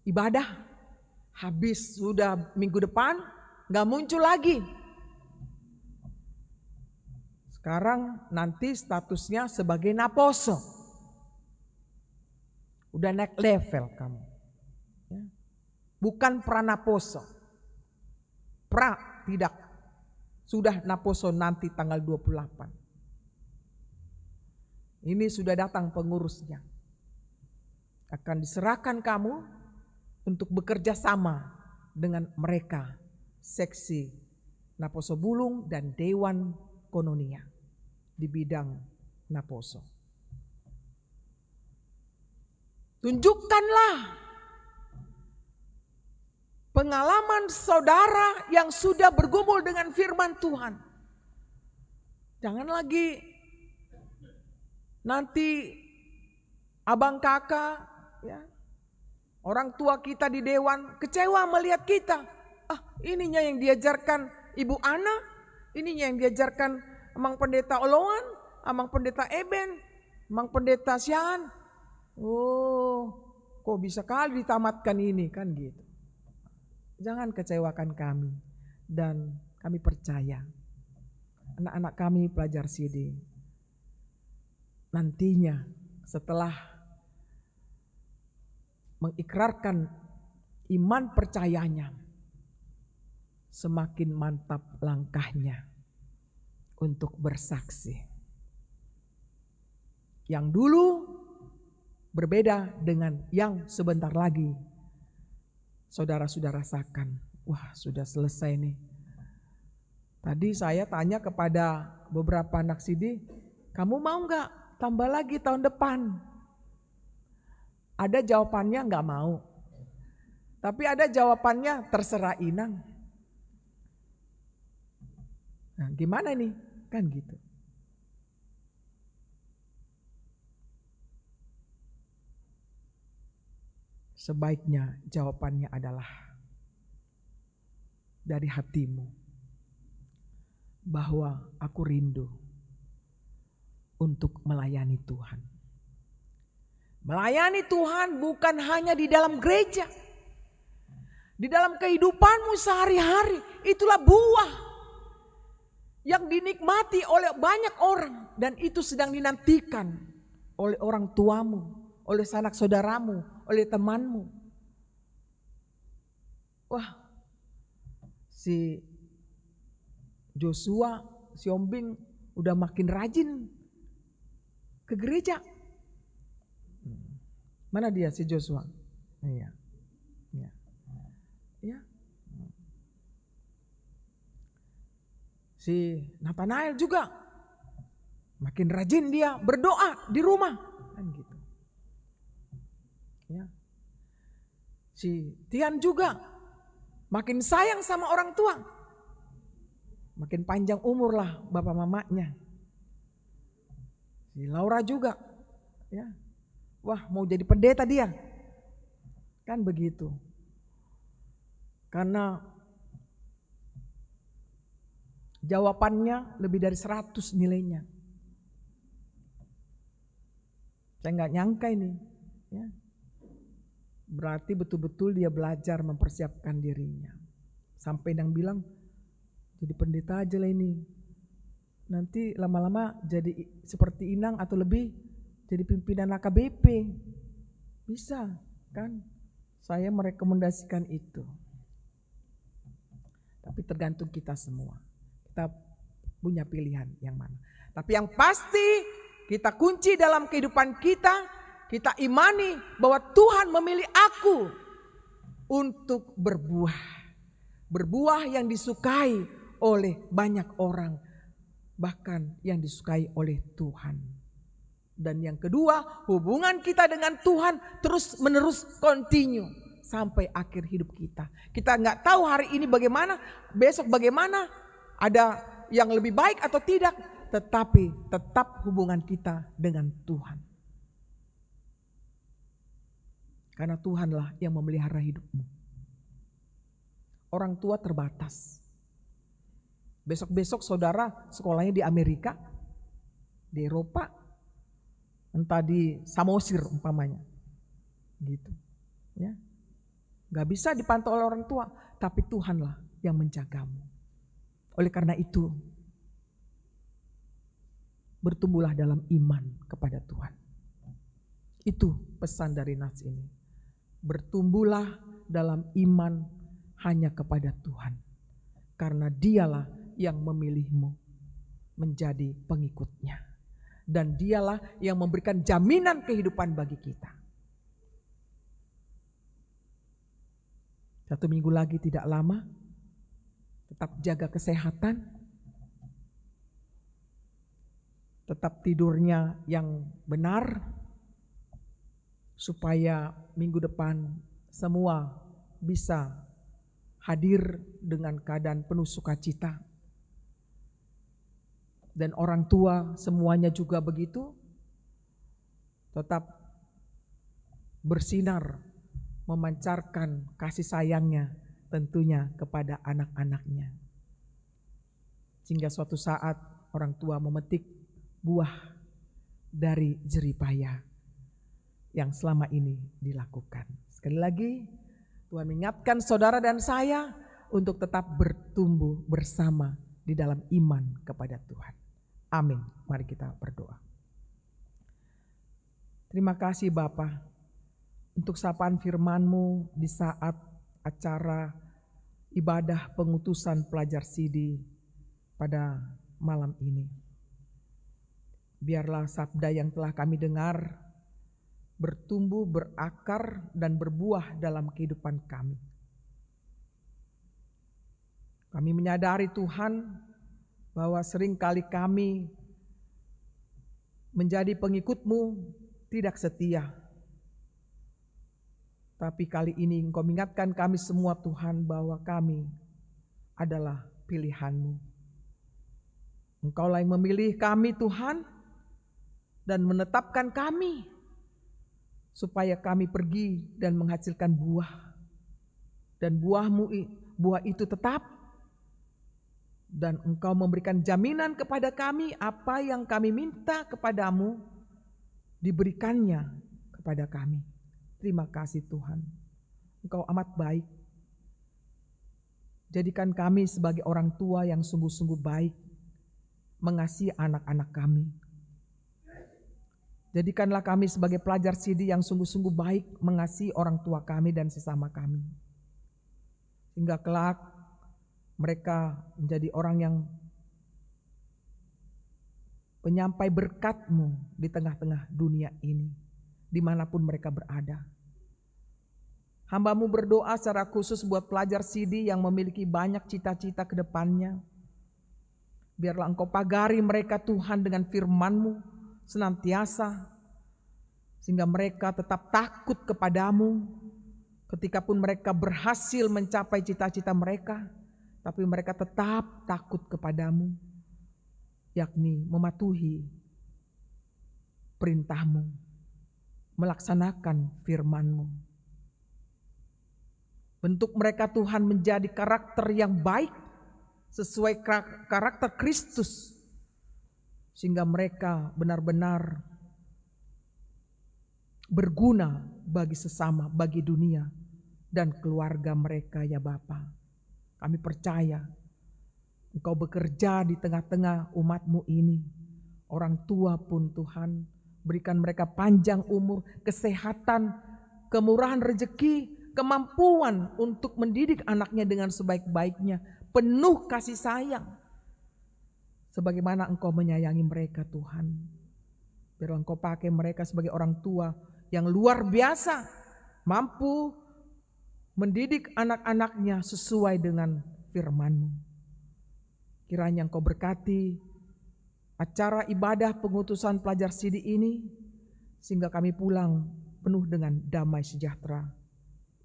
ibadah. Habis sudah minggu depan gak muncul lagi. Sekarang nanti statusnya sebagai naposo. Udah naik level kamu. Ya. Bukan pranaposo. Pra tidak. Sudah naposo nanti tanggal 28. Ini sudah datang pengurusnya. Akan diserahkan kamu untuk bekerja sama dengan mereka. Seksi Naposo Bulung dan Dewan Kononia di bidang naposo. Tunjukkanlah pengalaman saudara yang sudah bergumul dengan firman Tuhan. Jangan lagi nanti abang kakak, ya, orang tua kita di dewan kecewa melihat kita. Ininya yang diajarkan Ibu Ana, ininya yang diajarkan Amang Pendeta Oloan, Amang Pendeta Eben, Amang Pendeta Sian. Oh, kok bisa kali ditamatkan ini, kan gitu. Jangan kecewakan kami, dan kami percaya anak-anak kami pelajar CD nantinya setelah mengikrarkan iman percayanya, semakin mantap langkahnya untuk bersaksi. Yang dulu berbeda dengan yang sebentar lagi saudara-saudara rasakan. Wah, sudah selesai nih. Tadi saya tanya kepada beberapa anak CD, kamu mau nggak tambah lagi tahun depan? Ada jawabannya nggak mau. Tapi ada jawabannya terserah Inang. Nah, gimana nih? Kan gitu. Sebaiknya jawabannya adalah dari hatimu, bahwa aku rindu untuk melayani Tuhan. Melayani Tuhan bukan hanya di dalam gereja, di dalam kehidupanmu sehari-hari. Itulah buah yang dinikmati oleh banyak orang, dan itu sedang dinantikan oleh orang tuamu, oleh sanak saudaramu, oleh temanmu. Wah, si Joshua, si Ombing udah makin rajin ke gereja. Mana dia si Joshua? Iya. Iya. Ya. Si Nathanael juga makin rajin dia berdoa di rumah, kan gitu. Ya. Si Tian juga makin sayang sama orang tua. Makin panjang umur lah bapak mamanya. Si Laura juga, ya. Wah, mau jadi pendeta dia. Kan begitu. Karena jawabannya lebih dari 100 nilainya. Saya nggak nyangka ini, ya. Berarti betul-betul dia belajar mempersiapkan dirinya. Sampai yang bilang, jadi pendeta aja lah ini. Nanti lama-lama jadi seperti Inang atau lebih jadi pimpinan AKBP. Bisa kan? Saya merekomendasikan itu. Tapi tergantung kita semua. Kita punya pilihan yang mana. Tapi yang pasti kita kunci dalam kehidupan kita, kita imani bahwa Tuhan memilih aku untuk berbuah. Berbuah yang disukai oleh banyak orang, bahkan yang disukai oleh Tuhan. Dan yang kedua, hubungan kita dengan Tuhan terus menerus continue sampai akhir hidup kita. Kita nggak tahu hari ini bagaimana, besok bagaimana, ada yang lebih baik atau tidak, tetapi tetap hubungan kita dengan Tuhan. Karena Tuhanlah yang memelihara hidupmu. Orang tua terbatas. Besok-besok saudara sekolahnya di Amerika, di Eropa, entah di Samosir umpamanya, gitu, ya, nggak bisa dipantau oleh orang tua, tapi Tuhanlah yang menjagamu. Oleh karena itu, bertumbuhlah dalam iman kepada Tuhan. Itu pesan dari nas ini. Bertumbuhlah dalam iman hanya kepada Tuhan, karena Dialah yang memilihmu menjadi pengikutnya. Dan Dialah yang memberikan jaminan kehidupan bagi kita. 1 minggu lagi tidak lama. Tetap jaga kesehatan. Tetap tidurnya yang benar. Supaya minggu depan semua bisa hadir dengan keadaan penuh sukacita. Dan orang tua semuanya juga begitu, tetap bersinar, memancarkan kasih sayangnya tentunya kepada anak-anaknya. Sehingga suatu saat orang tua memetik buah dari jerih payah yang selama ini dilakukan. Sekali lagi, Tuhan mengingatkan saudara dan saya untuk tetap bertumbuh bersama di dalam iman kepada Tuhan. Amin. Mari kita berdoa. Terima kasih Bapa untuk sapaan firman-Mu di saat acara ibadah pengutusan pelajar Sidi pada malam ini. Biarlah sabda yang telah kami dengar bertumbuh, berakar, dan berbuah dalam kehidupan kami. Kami menyadari Tuhan bahwa seringkali kami menjadi pengikut-Mu tidak setia. Tapi kali ini Engkau mengingatkan kami semua Tuhan bahwa kami adalah pilihan-Mu. Engkaulah yang memilih kami Tuhan dan menetapkan kami supaya kami pergi dan menghasilkan buah. Dan buah itu tetap. Dan Engkau memberikan jaminan kepada kami apa yang kami minta kepadamu diberikannya kepada kami. Terima kasih Tuhan. Engkau amat baik. Jadikan kami sebagai orang tua yang sungguh-sungguh baik mengasihi anak-anak kami. Jadikanlah kami sebagai pelajar Sidi yang sungguh-sungguh baik mengasihi orang tua kami dan sesama kami. Hingga kelak mereka menjadi orang yang penyampai berkat-Mu di tengah-tengah dunia ini, dimanapun mereka berada. Hamba-Mu berdoa secara khusus buat pelajar Sidi yang memiliki banyak cita-cita ke depannya. Biarlah Engkau pagari mereka Tuhan dengan firman-Mu senantiasa, sehingga mereka tetap takut kepadamu ketika pun mereka berhasil mencapai cita-cita mereka, tapi mereka tetap takut kepadamu, yakni mematuhi perintah-Mu, melaksanakan firman-Mu. Bentuk mereka Tuhan menjadi karakter yang baik sesuai karakter Kristus, sehingga mereka benar-benar berguna bagi sesama, bagi dunia dan keluarga mereka ya Bapa. Kami percaya Engkau bekerja di tengah-tengah umat-Mu ini. Orang tua pun Tuhan berikan mereka panjang umur, kesehatan, kemurahan rezeki, kemampuan untuk mendidik anaknya dengan sebaik-baiknya, penuh kasih sayang. Sebagaimana Engkau menyayangi mereka Tuhan. Biarlah Engkau pakai mereka sebagai orang tua yang luar biasa, mampu mendidik anak-anaknya sesuai dengan firman-Mu. Kiranya Engkau berkati acara ibadah pengutusan pelajar Sidi ini, sehingga kami pulang penuh dengan damai sejahtera.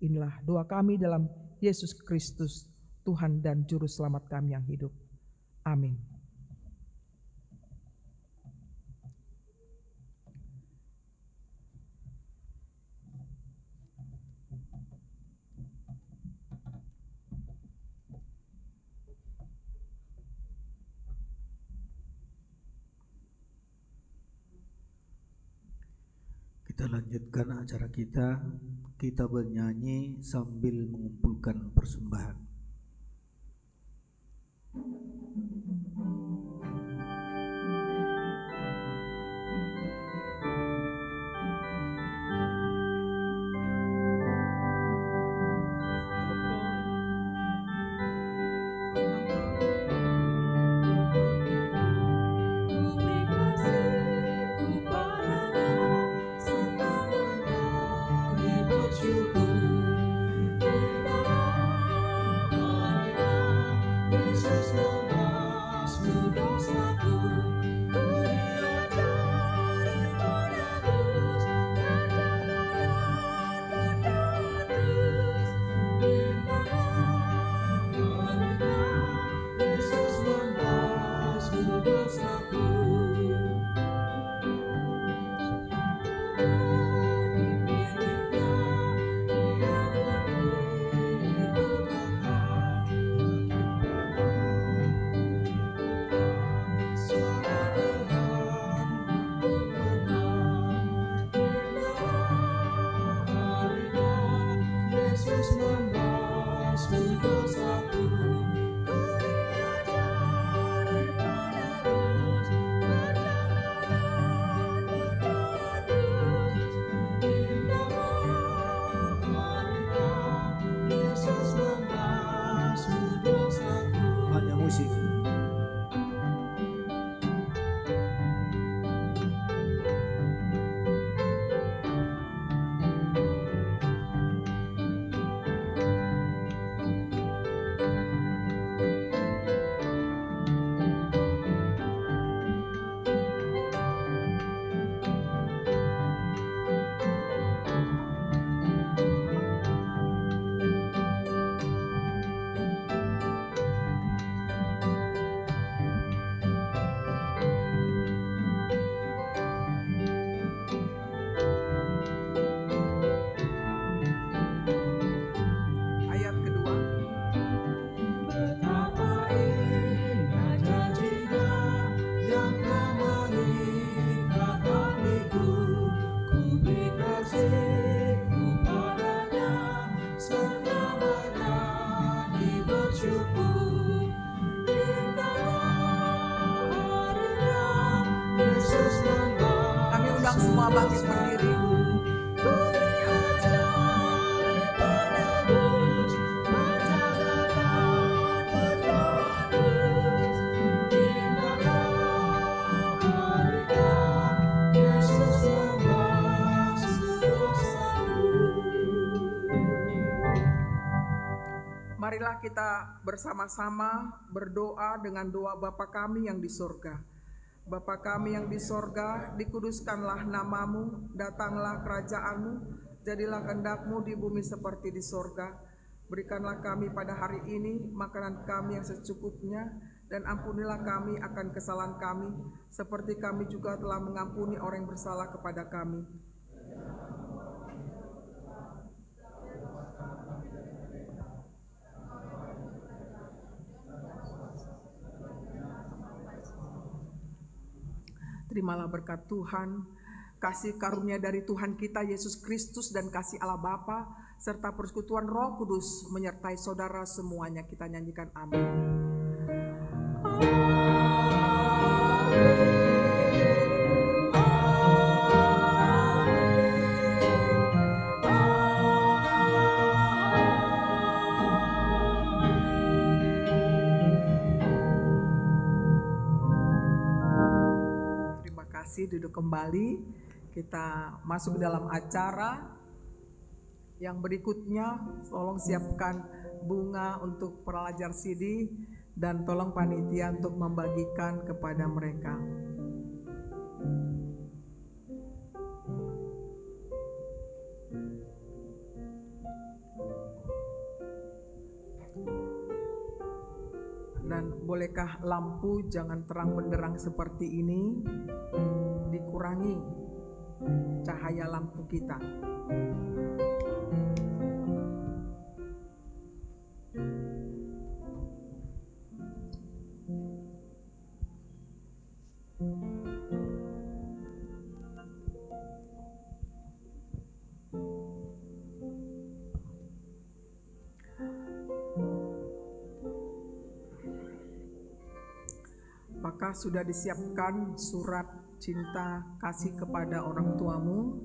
Inilah doa kami dalam Yesus Kristus, Tuhan dan Juru Selamat kami yang hidup. Amin. Kita lanjutkan acara kita. Kita bernyanyi sambil mengumpulkan persembahan. Bersyukur di dalam bangkit berdiri. Marilah kita bersama-sama berdoa dengan doa Bapa kami yang di sorga. Bapa kami yang di sorga, dikuduskanlah namamu, datanglah kerajaanmu, jadilah kehendak-Mu di bumi seperti di sorga. Berikanlah kami pada hari ini makanan kami yang secukupnya, dan ampunilah kami akan kesalahan kami, seperti kami juga telah mengampuni orang yang bersalah kepada kami. Terimalah berkat Tuhan, kasih karunia dari Tuhan kita Yesus Kristus dan kasih Allah Bapa serta persekutuan Roh Kudus menyertai saudara semuanya. Kita nyanyikan amin. Duduk kembali, kita masuk ke dalam acara yang berikutnya. Tolong siapkan bunga untuk pelajar CD dan tolong panitia untuk membagikan kepada mereka. Dan bolehkah lampu jangan terang benderang seperti ini, dikurangi cahaya lampu kita. Apakah sudah disiapkan surat cinta kasih kepada orang tuamu?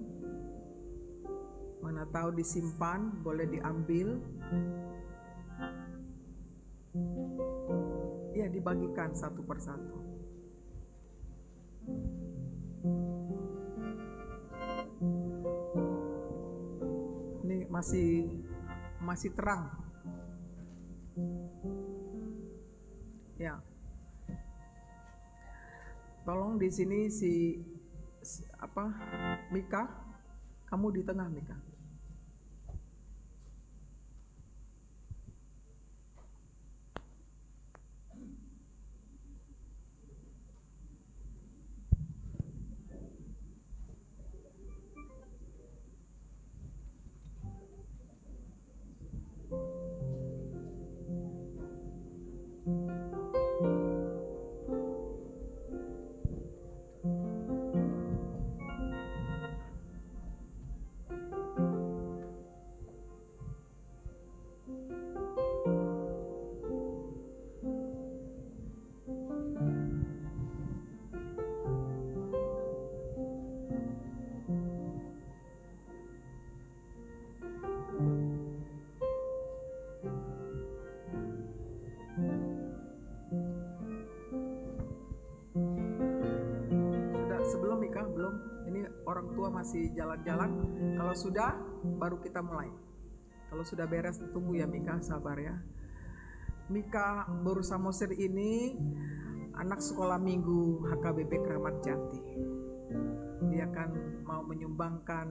Mana tahu disimpan, boleh diambil. Ya, dibagikan satu persatu. Ini masih terang. Ya. Tolong di sini Mika, kamu di tengah Mika. Sebelum Mika, belum. Ini orang tua masih jalan-jalan. Kalau sudah, baru kita mulai. Kalau sudah beres, tunggu ya Mika, sabar ya. Mika Boru Samosir ini anak sekolah minggu HKBP Keramat Jati. Dia akan mau menyumbangkan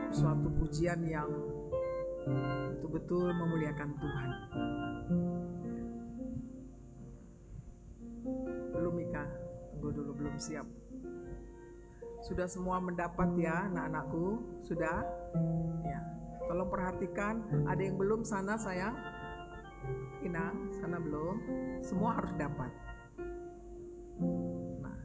suatu pujian yang betul-betul memuliakan Tuhan. Belum Mika, tunggu dulu, belum siap. Sudah semua mendapat ya anak-anakku? Sudah? Ya. Tolong perhatikan, ada yang belum sana sayang? Inang, sana belum? Semua harus dapat. Nah.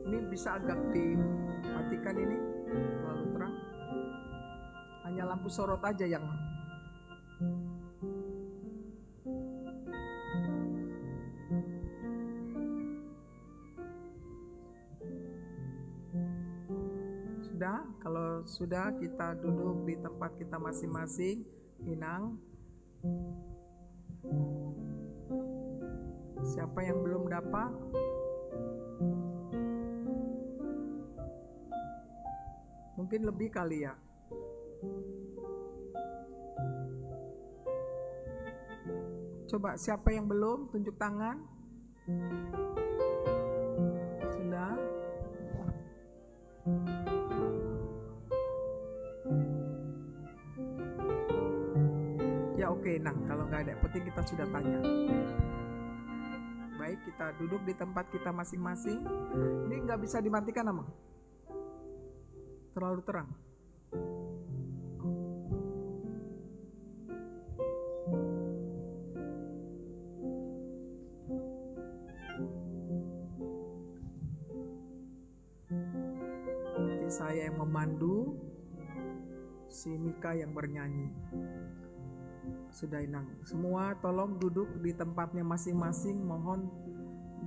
Ini bisa agak dimatikan ini, terlalu terang. lampu sorot aja yang sudah. Kalau sudah, kita duduk di tempat kita masing-masing, Inang. Siapa yang belum dapat? Mungkin lebih kali ya. Coba siapa yang belum, tunjuk tangan. Sudah. Ya oke, Nang, kalau nggak ada, penting kita sudah tanya. Baik, kita duduk di tempat kita masing-masing. Ini nggak bisa dimatikan, Amang. Terlalu terang. Nanti saya yang memandu, si Mika yang bernyanyi. Sudah, Inang. Semua tolong duduk di tempatnya masing-masing. Mohon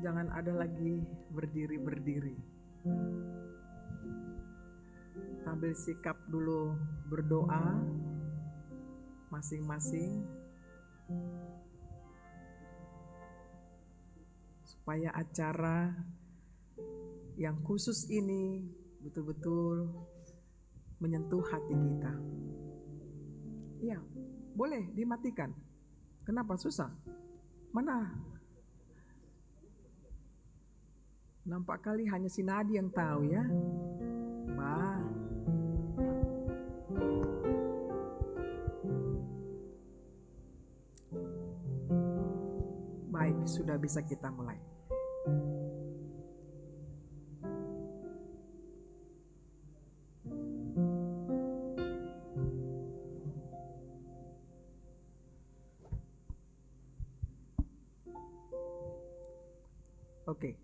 jangan ada lagi berdiri-berdiri. Ambil sikap dulu berdoa masing-masing supaya acara yang khusus ini betul-betul menyentuh hati kita. Iya, boleh dimatikan. Kenapa susah? Mana? Nampak kali hanya si Nadi yang tahu ya. Bah. Baik, sudah bisa kita mulai. Oke.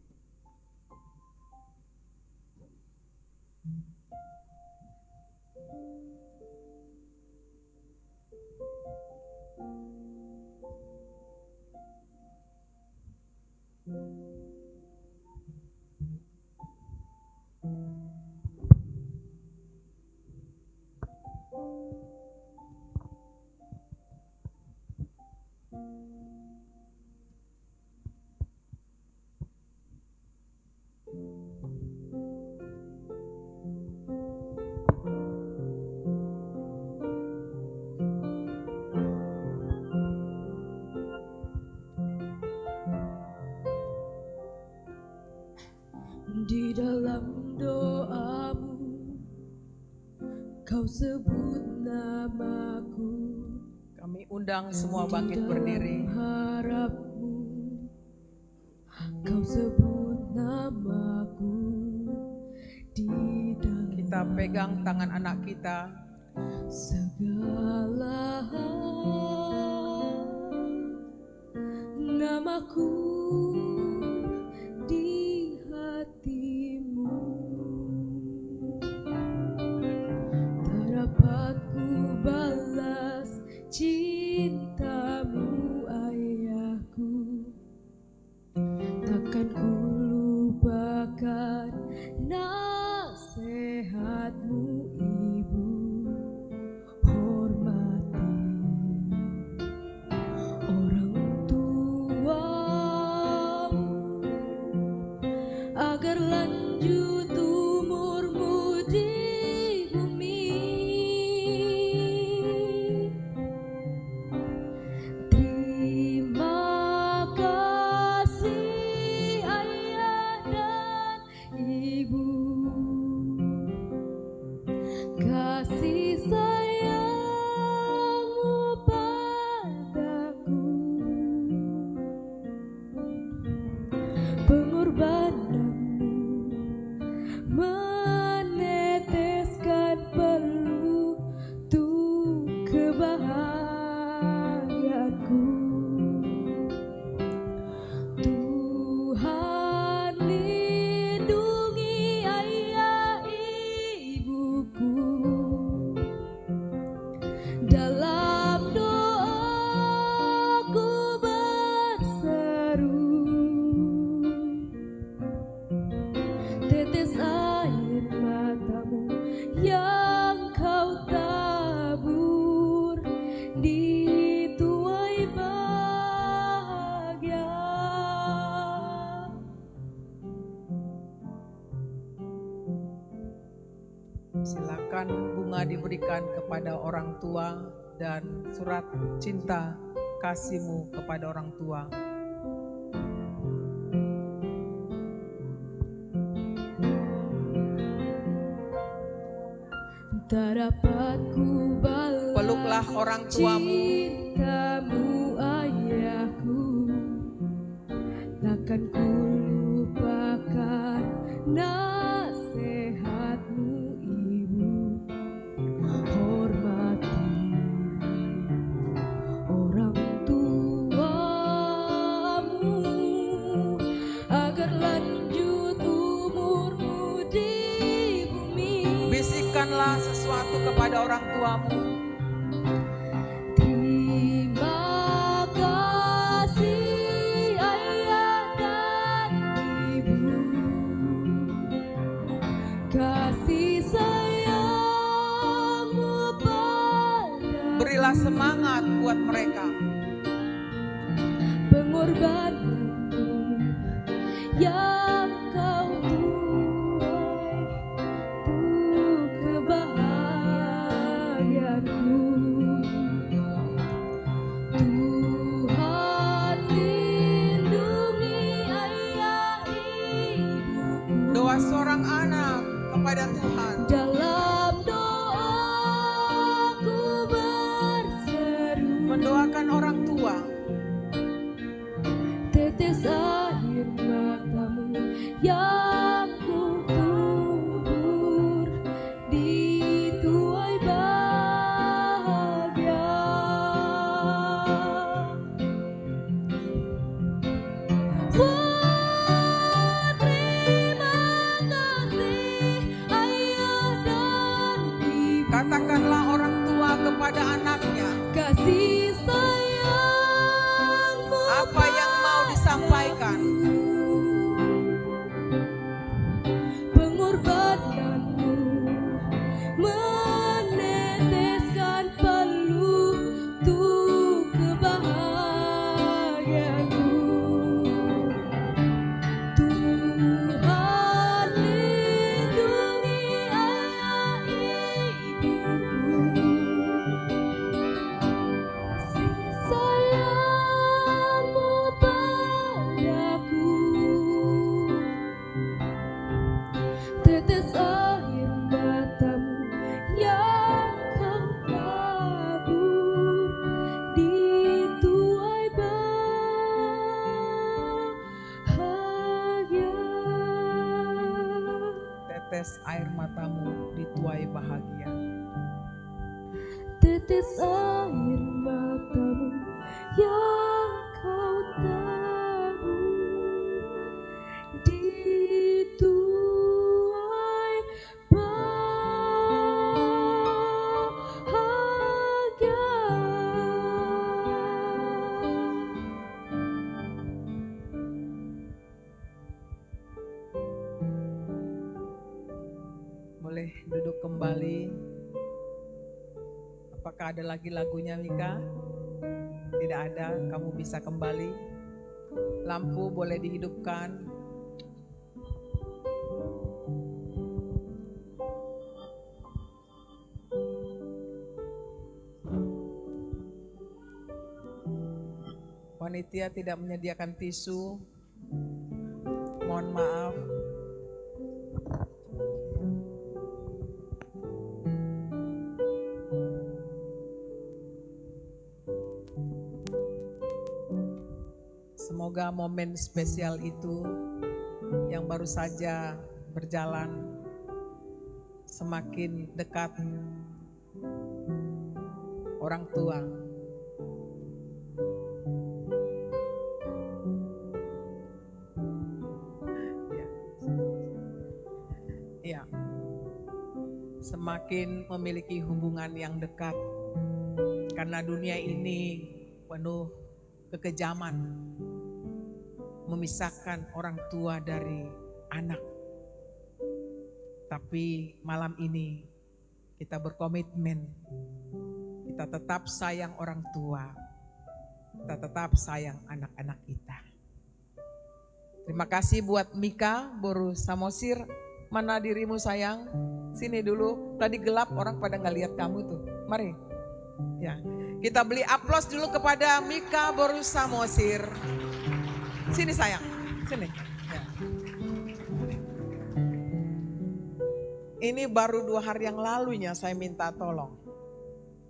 Di dalam doamu kau sebut namaku. Kami undang semua bangkit berdiri. Harapmu kau sebut namaku. Di dalam Kita pegang tangan anak kita. segala hal, namaku di hatimu. Tak dapat ku balas cintamu, ayahku. Takkan ku lupakan nasihatmu, ibu. Hormati orang tuamu agar lanjut umurmu di bumi. Terima kasih ayah dan ibu. Kasih sayangmu padaku, pengorbananmu meneteskan peluh untuk kebahagiaanku. Tuhan lindungi ayah ibuku, dalam doaku berseru, tetes air matamu yang kau tabur di tuai bahagia. Silakan bunga diberikan kepada orang tua dan surat cinta kasihmu kepada orang tua. Tak dapat ku balas Peluklah orang tuamu, cintamu ayahku, takkan ku lupakan nasihatmu ibu. Hormati orang tuamu agar lanjut umurmu di bumi. bisikkanlah sesuatu kepada orang tuamu. Terima kasih ayah dan ibu, kasih sayangmu pada Berilah semangat buat mereka. pengorbananmu yang kau tuai untuk kebahagiaanku. Tuhan lindungi ayah ibuku. Doa seorang anak kepada Tuhan. Dalam doaku berseru, Mendoakan orang tua. tetes air matamu yang ku tubur di tuai bahagia. Terima kasih ayah dan ibu, Katakanlah orang tua kepada anaknya kasih sayangmu apa yang mau disampaikan. pengorbananmu meneteskan peluh untuk kebahagiaanku. Tuhan lindungi ayah ibuku, sayangmu padaku, tetes air matamu yang kau tabur di tuai bahagia. Tetes air matamu dituai bahagia. Tetes air matamu yang kau tabur di tuai bahagia. Boleh duduk kembali. Apakah ada lagi lagunya, Mika? Tidak ada, kamu bisa kembali. Lampu boleh dihidupkan. Panitia tidak menyediakan tisu. Mohon maaf. Semoga momen spesial itu yang baru saja berjalan semakin dekat orang tua. Ya. Semakin memiliki hubungan yang dekat Karena dunia ini penuh kekejaman, memisahkan orang tua dari anak. Tapi malam ini kita berkomitmen, kita tetap sayang orang tua, kita tetap sayang anak-anak kita. Terima kasih buat Mika Boru Samosir. Mana dirimu sayang? Sini dulu. Tadi gelap orang pada nggak lihat kamu tuh. Mari. Ya, kita beli aplaus dulu kepada Mika Boru Samosir. Sini sayang, sini. Ya. Ini baru 2 hari yang lalunya saya minta tolong.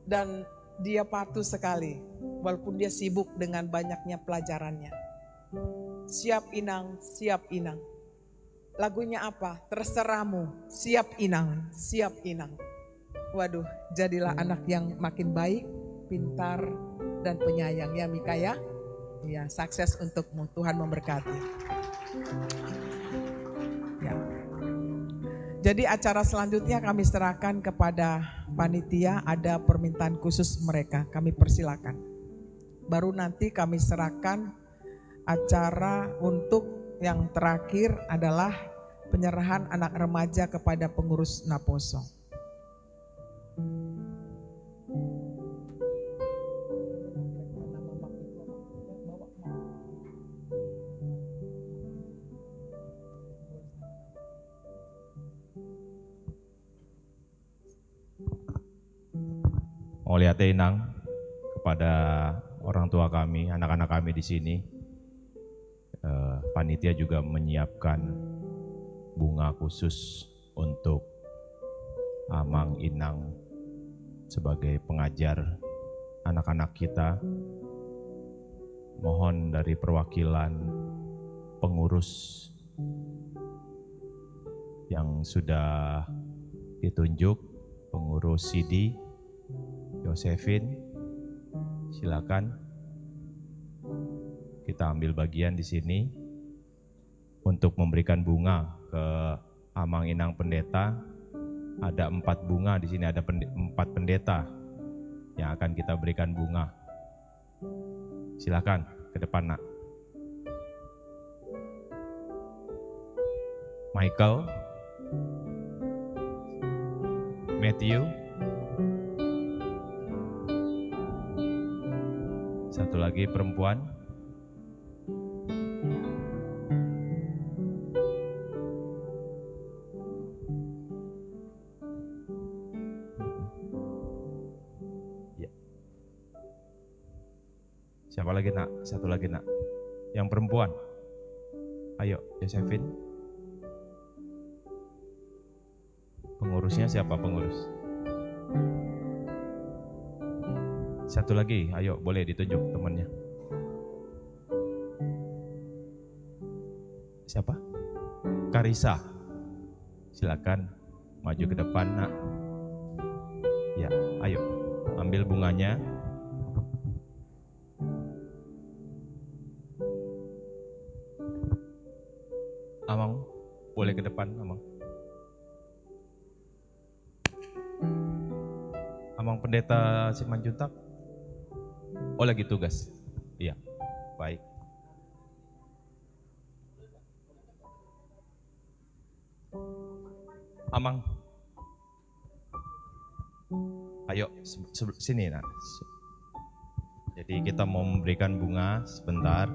Dan dia patuh sekali, walaupun dia sibuk dengan banyaknya pelajarannya. Siap Inang, siap Inang. Lagunya apa? Terserahmu, siap Inang, siap Inang. Waduh, jadilah anak yang makin baik, pintar, dan penyayang ya Mika ya. Ya, sukses untukmu, Tuhan memberkati. Ya. Jadi acara selanjutnya kami serahkan kepada panitia, ada permintaan khusus mereka, kami persilakan. Baru nanti kami serahkan acara untuk yang terakhir adalah penyerahan anak remaja kepada pengurus Naposo. Lihat Inang kepada orang tua kami, anak-anak kami di sini. Panitia juga menyiapkan bunga khusus untuk Amang Inang sebagai pengajar anak-anak kita. Mohon dari perwakilan pengurus yang sudah ditunjuk, pengurus CD, Yosefin, silakan kita ambil bagian di sini untuk memberikan bunga ke Amang Inang Pendeta. Ada 4 bunga di sini, ada 4 pendeta yang akan kita berikan bunga. Silakan ke depan nak. Michael, Matthew, satu lagi perempuan. Ya. Siapa lagi nak? Satu lagi nak. Yang perempuan. Ayo, Yosefin. Pengurusnya siapa pengurus? Satu lagi, ayo boleh ditunjuk temannya. Siapa? Karisa. Silakan maju ke depan nak. Ya, ayo ambil bunganya. Amang, boleh ke depan Amang. Amang Pendeta Simanjuntak. Oh lagi tugas? Iya, baik. Amang, ayo sini nak. Jadi kita mau memberikan bunga sebentar.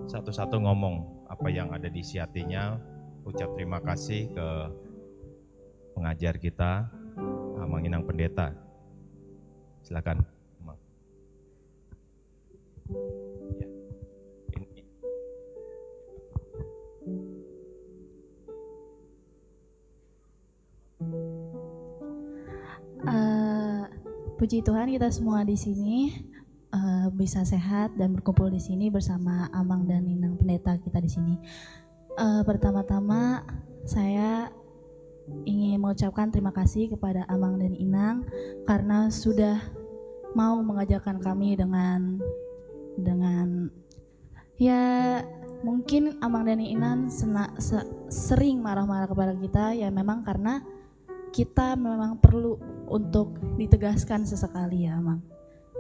Satu-satu ngomong apa yang ada di isi hatinya. Ucap terima kasih ke pengajar kita, Amang Inang Pendeta. Silakan. Ya. Puji Tuhan kita semua di sini bisa sehat dan berkumpul di sini bersama Amang dan Inang Pendeta kita di sini. Pertama-tama saya ingin mengucapkan terima kasih kepada Amang dan Inang karena sudah mau mengajarkan kami dengan ya mungkin Amang dan Inang sering marah-marah kepada kita ya memang karena kita memang perlu untuk ditegaskan sesekali ya Amang.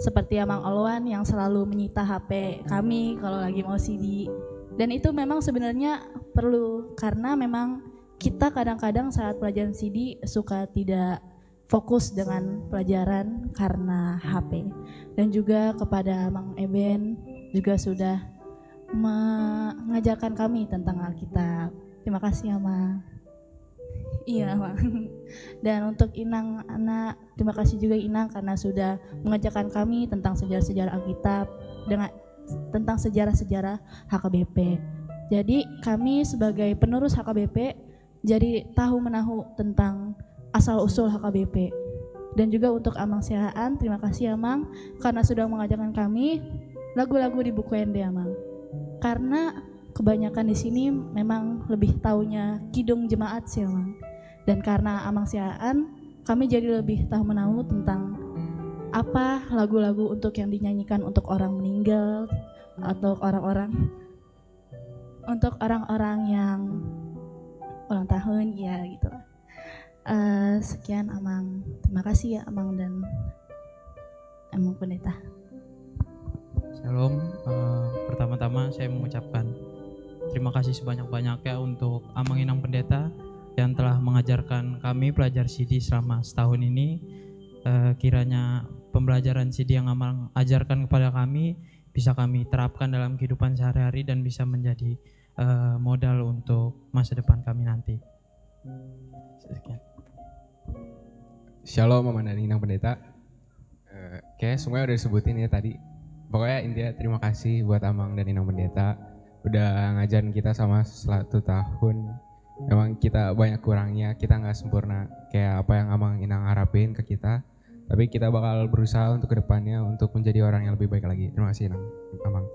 Seperti Amang Olwan yang selalu menyita HP kami kalau lagi mau CD. Dan itu memang sebenarnya perlu, karena memang kita kadang-kadang saat pelajaran CD suka tidak fokus dengan pelajaran karena HP. Dan juga kepada Amang Eben juga sudah mengajarkan kami tentang Alkitab. Terima kasih Amang. Iya Amang. Dan untuk Inang anak, terima kasih juga Inang karena sudah mengajarkan kami tentang sejarah-sejarah Alkitab, dengan tentang sejarah-sejarah HKBP. Jadi kami sebagai penerus HKBP jadi tahu menahu tentang asal-usul HKBP. Dan juga untuk Amang Sihaan, terima kasih Amang karena sudah mengajarkan kami lagu-lagu di buku ND Amang. Karena kebanyakan di sini memang lebih taunya kidung jemaat sih Amang. Dan karena Amang Sihaan, kami jadi lebih tahu menahu tentang apa lagu-lagu untuk yang dinyanyikan untuk orang meninggal, atau orang-orang yang ulang tahun ya gitu. Sekian Amang, terima kasih ya Amang dan Amang Pendeta. Shalom, pertama-tama saya mengucapkan terima kasih sebanyak-banyaknya untuk Amang Inang Pendeta yang telah mengajarkan kami pelajar CD selama setahun ini. Kiranya pembelajaran CD yang Amang ajarkan kepada kami bisa kami terapkan dalam kehidupan sehari-hari dan bisa menjadi modal untuk masa depan kami nanti. Sekian. Shalom Amang dan Inang Pendeta. Kayak semuanya udah disebutin ya tadi. Pokoknya intinya terima kasih buat Amang dan Inang Pendeta udah ngajarin kita sama 1 tahun. Memang kita banyak kurangnya, kita nggak sempurna kayak apa yang Amang Inang harapin ke kita. Tapi kita bakal berusaha untuk kedepannya untuk menjadi orang yang lebih baik lagi. Terima kasih Inang, Amang.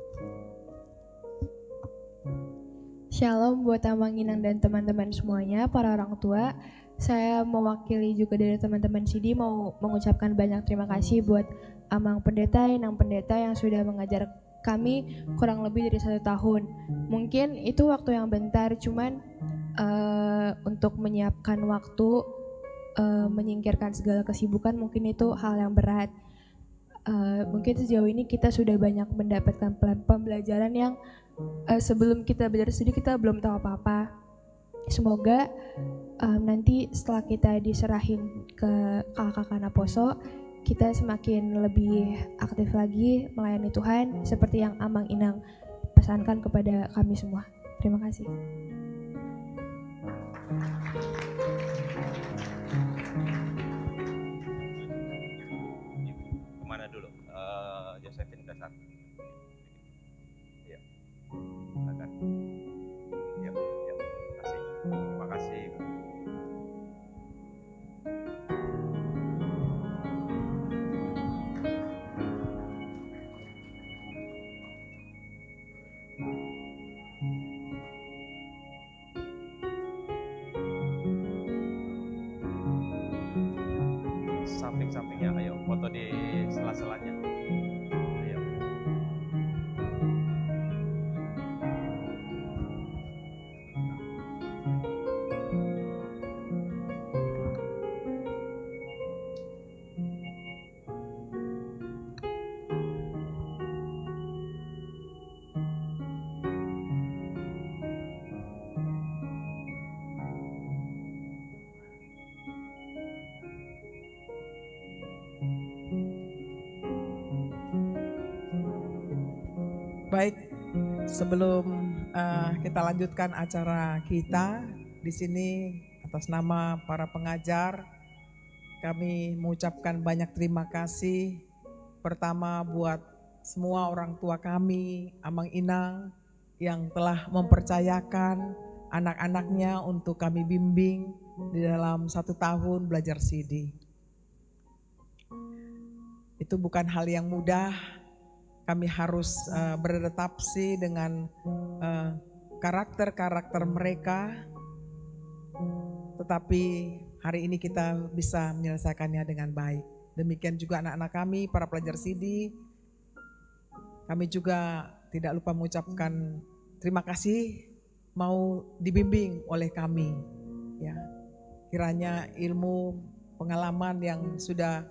Shalom buat Amang Inang dan teman-teman semuanya, para orang tua. Saya mewakili juga dari teman-teman CD mau mengucapkan banyak terima kasih buat Amang Pendeta, Inang Pendeta yang sudah mengajar kami kurang lebih dari 1 tahun. Mungkin itu waktu yang bentar, cuman untuk menyiapkan waktu, menyingkirkan segala kesibukan mungkin itu hal yang berat. Mungkin sejauh ini kita sudah banyak mendapatkan pembelajaran yang sebelum kita belajar studi kita belum tahu apa-apa. Semoga nanti setelah kita diserahin ke kakak-kakak Naposo, kita semakin lebih aktif lagi melayani Tuhan seperti yang Amang Inang pesankan kepada kami semua. Terima kasih. Kemana dulu? Josephine Dasar. Iya. Silakan. Iya, iya. Kasih. Terima kasih. Samping-sampingnya, ayo foto di sela-selanya. Ayo. Baik, sebelum kita lanjutkan acara kita di sini, atas nama para pengajar, kami mengucapkan banyak terima kasih. Pertama buat semua orang tua kami, Amang Inang, yang telah mempercayakan anak-anaknya untuk kami bimbing di dalam 1 tahun belajar CD. Itu bukan hal yang mudah. Kami harus beradaptasi dengan karakter-karakter mereka, tetapi hari ini kita bisa menyelesaikannya dengan baik. Demikian juga anak-anak kami, para pelajar CD. Kami juga tidak lupa mengucapkan terima kasih mau dibimbing oleh kami. Ya, kiranya ilmu pengalaman yang sudah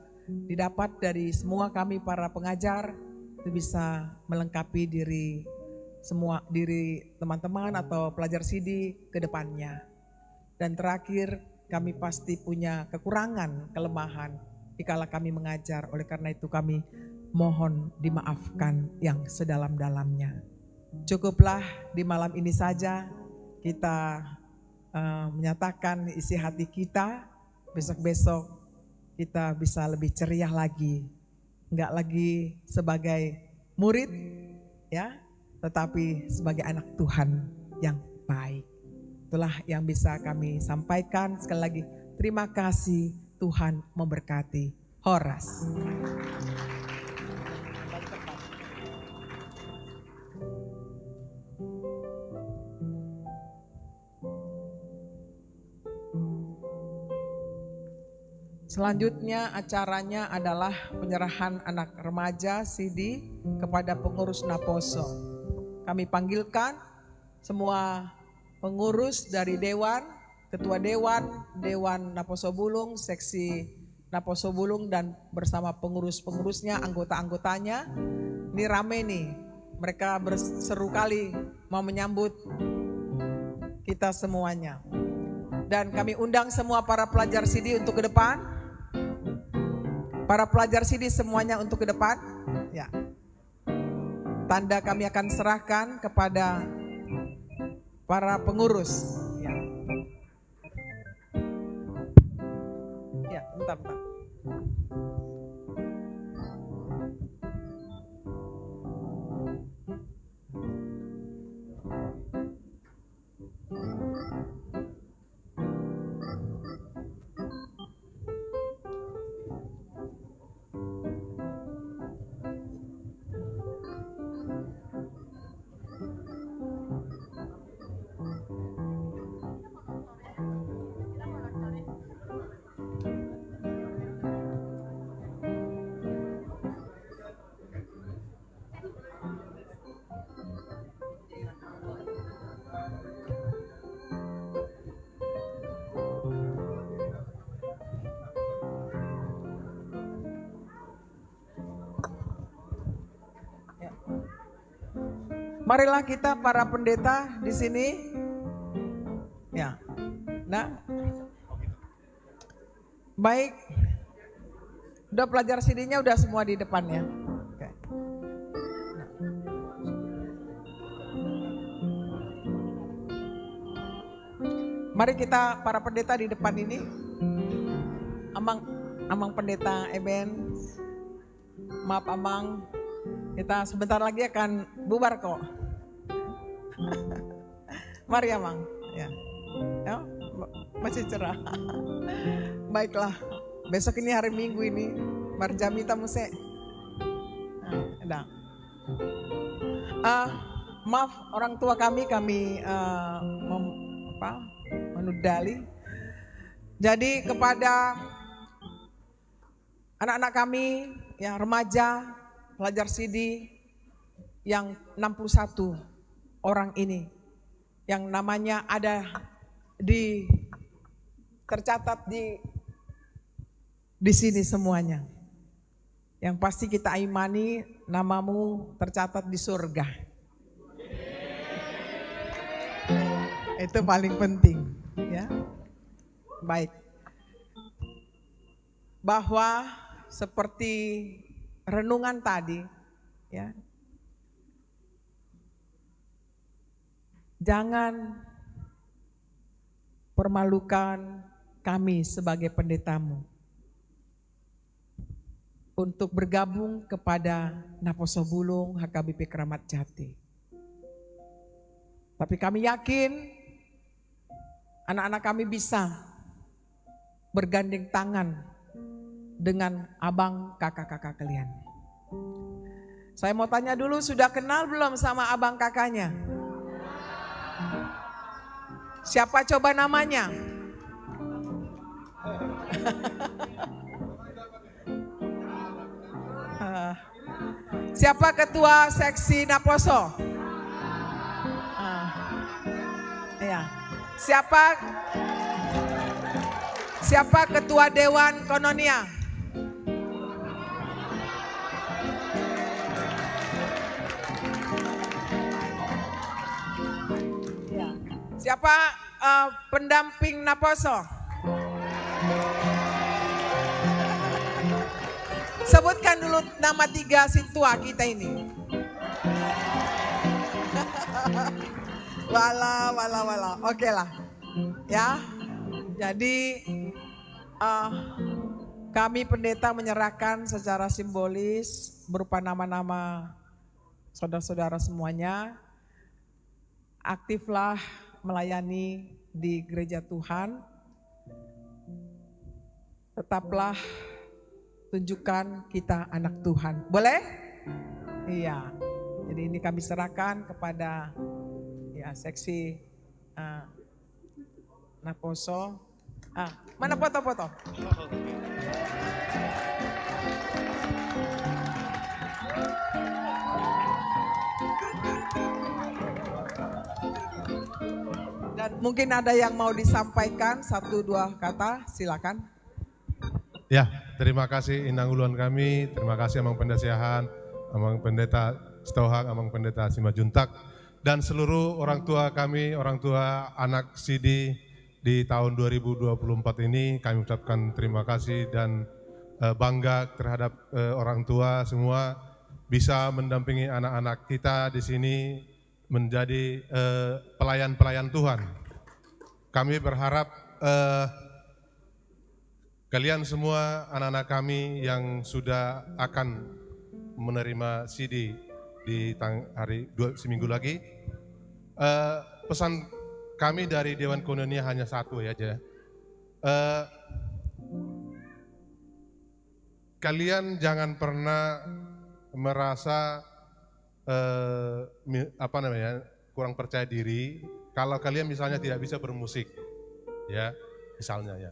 didapat dari semua kami para pengajar itu bisa melengkapi diri teman-teman atau pelajar CD ke depannya. Dan terakhir, kami pasti punya kekurangan, kelemahan dikala kami mengajar. Oleh karena itu kami mohon dimaafkan yang sedalam-dalamnya. Cukuplah di malam ini saja kita menyatakan isi hati kita. Besok-besok kita bisa lebih ceria lagi. Enggak lagi sebagai murid ya, tetapi sebagai anak Tuhan yang baik. Itulah yang bisa kami sampaikan. Sekali lagi terima kasih, Tuhan memberkati. Horas. Selanjutnya acaranya adalah penyerahan anak remaja CD kepada pengurus Naposo. Kami panggilkan semua pengurus dari Dewan, Ketua Dewan Naposo Bulung, Seksi Naposo Bulung dan bersama pengurus-pengurusnya, anggota-anggotanya. Ini rame nih, mereka berseru kali mau menyambut kita semuanya. Dan kami undang semua para pelajar CD untuk ke depan. Para pelajar CD semuanya untuk ke depan. Ya. Tanda kami akan serahkan kepada para pengurus. Ya, ya bentar. Marilah kita para pendeta di sini. Ya. Nah. Baik. Udah pelajar CD-nya udah semua di depan ya. Oke. Mari kita para pendeta di depan ini. Amang pendeta Eben. Maaf Amang. Kita sebentar lagi akan bubar kok. Mari ya Mang. Ya. Ya, masih cerah. Baiklah. Besok ini hari Minggu ini. Marjami tamuse. Nah, maaf orang tua kami menudali. Jadi kepada anak-anak kami yang remaja, pelajar CD yang 61 orang ini yang namanya ada tercatat di sini semuanya. Yang pasti kita imani namamu tercatat di surga. Itu paling penting, ya. Baik. Bahwa seperti renungan tadi, ya, jangan permalukan kami sebagai pendetamu untuk bergabung kepada Naposo Bulung HKBP Keramat Jati. Tapi kami yakin anak-anak kami bisa bergandeng tangan dengan abang kakak-kakak kalian. Saya mau tanya dulu, sudah kenal belum sama abang kakaknya? Siapa coba namanya? Siapa ketua seksi Naposo? Ya. Siapa Ketua Dewan Kononia? Ya. Siapa pendamping Naposo? Sebutkan dulu nama 3 sintua kita ini. Wala. Oke lah. Ya. Jadi kami pendeta menyerahkan secara simbolis berupa nama-nama saudara-saudara semuanya. Aktiflah melayani di gereja Tuhan. Tetaplah tunjukkan kita anak Tuhan. Boleh? Iya. Jadi ini kami serahkan kepada ya seksi Naposo. Mana foto-foto? Dan mungkin ada yang mau disampaikan 1-2 kata, silakan. Ya, terima kasih Inang Uluan kami, terima kasih Amang Pendasiahan, Amang Pendeta Stohang, Amang Pendeta Simajuntak, dan seluruh orang tua kami, orang tua anak Sidi di tahun 2024 ini. Kami ucapkan terima kasih dan bangga terhadap orang tua semua bisa mendampingi anak-anak kita di sini menjadi pelayan-pelayan Tuhan. Kami berharap kalian semua anak-anak kami yang sudah akan menerima CD di hari seminggu lagi, pesan kami dari Dewan Kononia hanya satu aja. Kalian jangan pernah merasa kurang percaya diri kalau kalian misalnya tidak bisa bermusik, ya misalnya ya.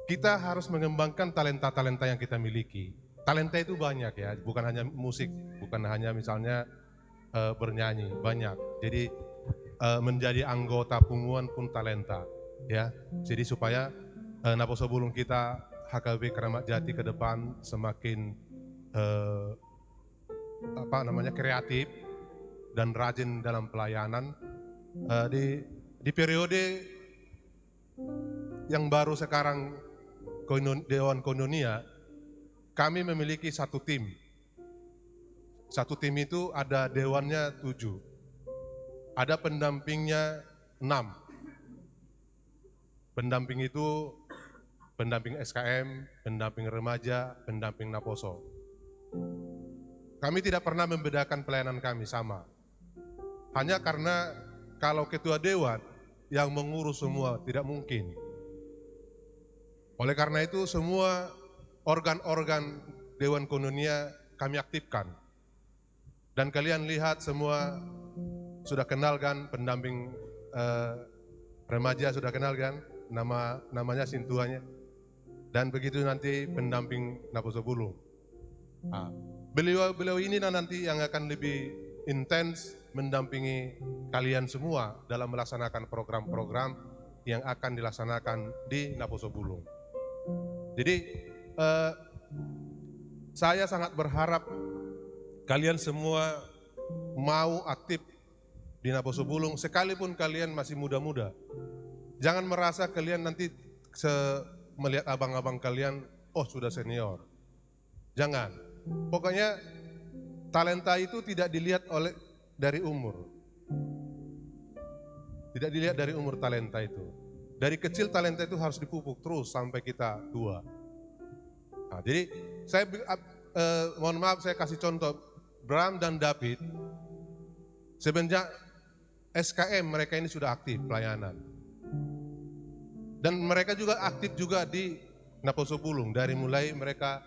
Kita harus mengembangkan talenta-talenta yang kita miliki. Talenta itu banyak ya, bukan hanya musik, bukan hanya misalnya bernyanyi, banyak. Jadi menjadi anggota punggungan pun talenta, ya. Jadi supaya Naposo Bulung kita HKBP Keramat Jati ke depan semakin kreatif dan rajin dalam pelayanan. Di periode yang baru sekarang Dewan Kononia, kami memiliki satu tim. Satu tim itu ada dewannya 7. Ada pendampingnya 6. Pendamping itu pendamping SKM, pendamping remaja, pendamping Naposo. Kami tidak pernah membedakan pelayanan kami sama. Hanya karena kalau ketua dewan yang mengurus semua tidak mungkin. Oleh karena itu semua organ-organ Dewan Kononia kami aktifkan. Dan kalian lihat semua sudah kenal kan pendamping remaja, sudah kenal kan namanya Sintuanya. Dan begitu nanti pendamping Naposo Bulung. Beliau ini nanti yang akan lebih intens mendampingi kalian semua dalam melaksanakan program-program yang akan dilaksanakan di Naposo Bulung. Jadi saya sangat berharap kalian semua mau aktif di Naposo Bulung sekalipun kalian masih muda-muda. Jangan merasa kalian nanti melihat abang-abang kalian, oh sudah senior. Jangan. Pokoknya talenta itu tidak dilihat dari umur. Tidak dilihat dari umur talenta itu. Dari kecil talenta itu harus dipupuk terus sampai kita tua. Nah, jadi saya mohon maaf saya kasih contoh Bram dan David. Sebenarnya SKM mereka ini sudah aktif pelayanan. Dan mereka juga aktif juga di Naposo Bulung dari mulai mereka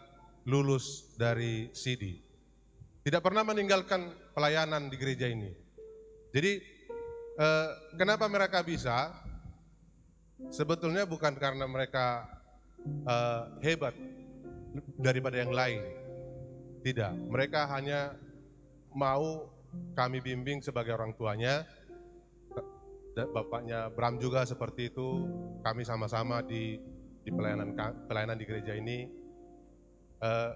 lulus dari CD. Tidak pernah meninggalkan pelayanan di gereja ini. Jadi kenapa mereka bisa? Sebetulnya bukan karena mereka hebat daripada yang lain. Tidak, mereka hanya mau kami bimbing sebagai orang tuanya. Bapaknya Bram juga seperti itu, kami sama-sama di pelayanan di gereja ini.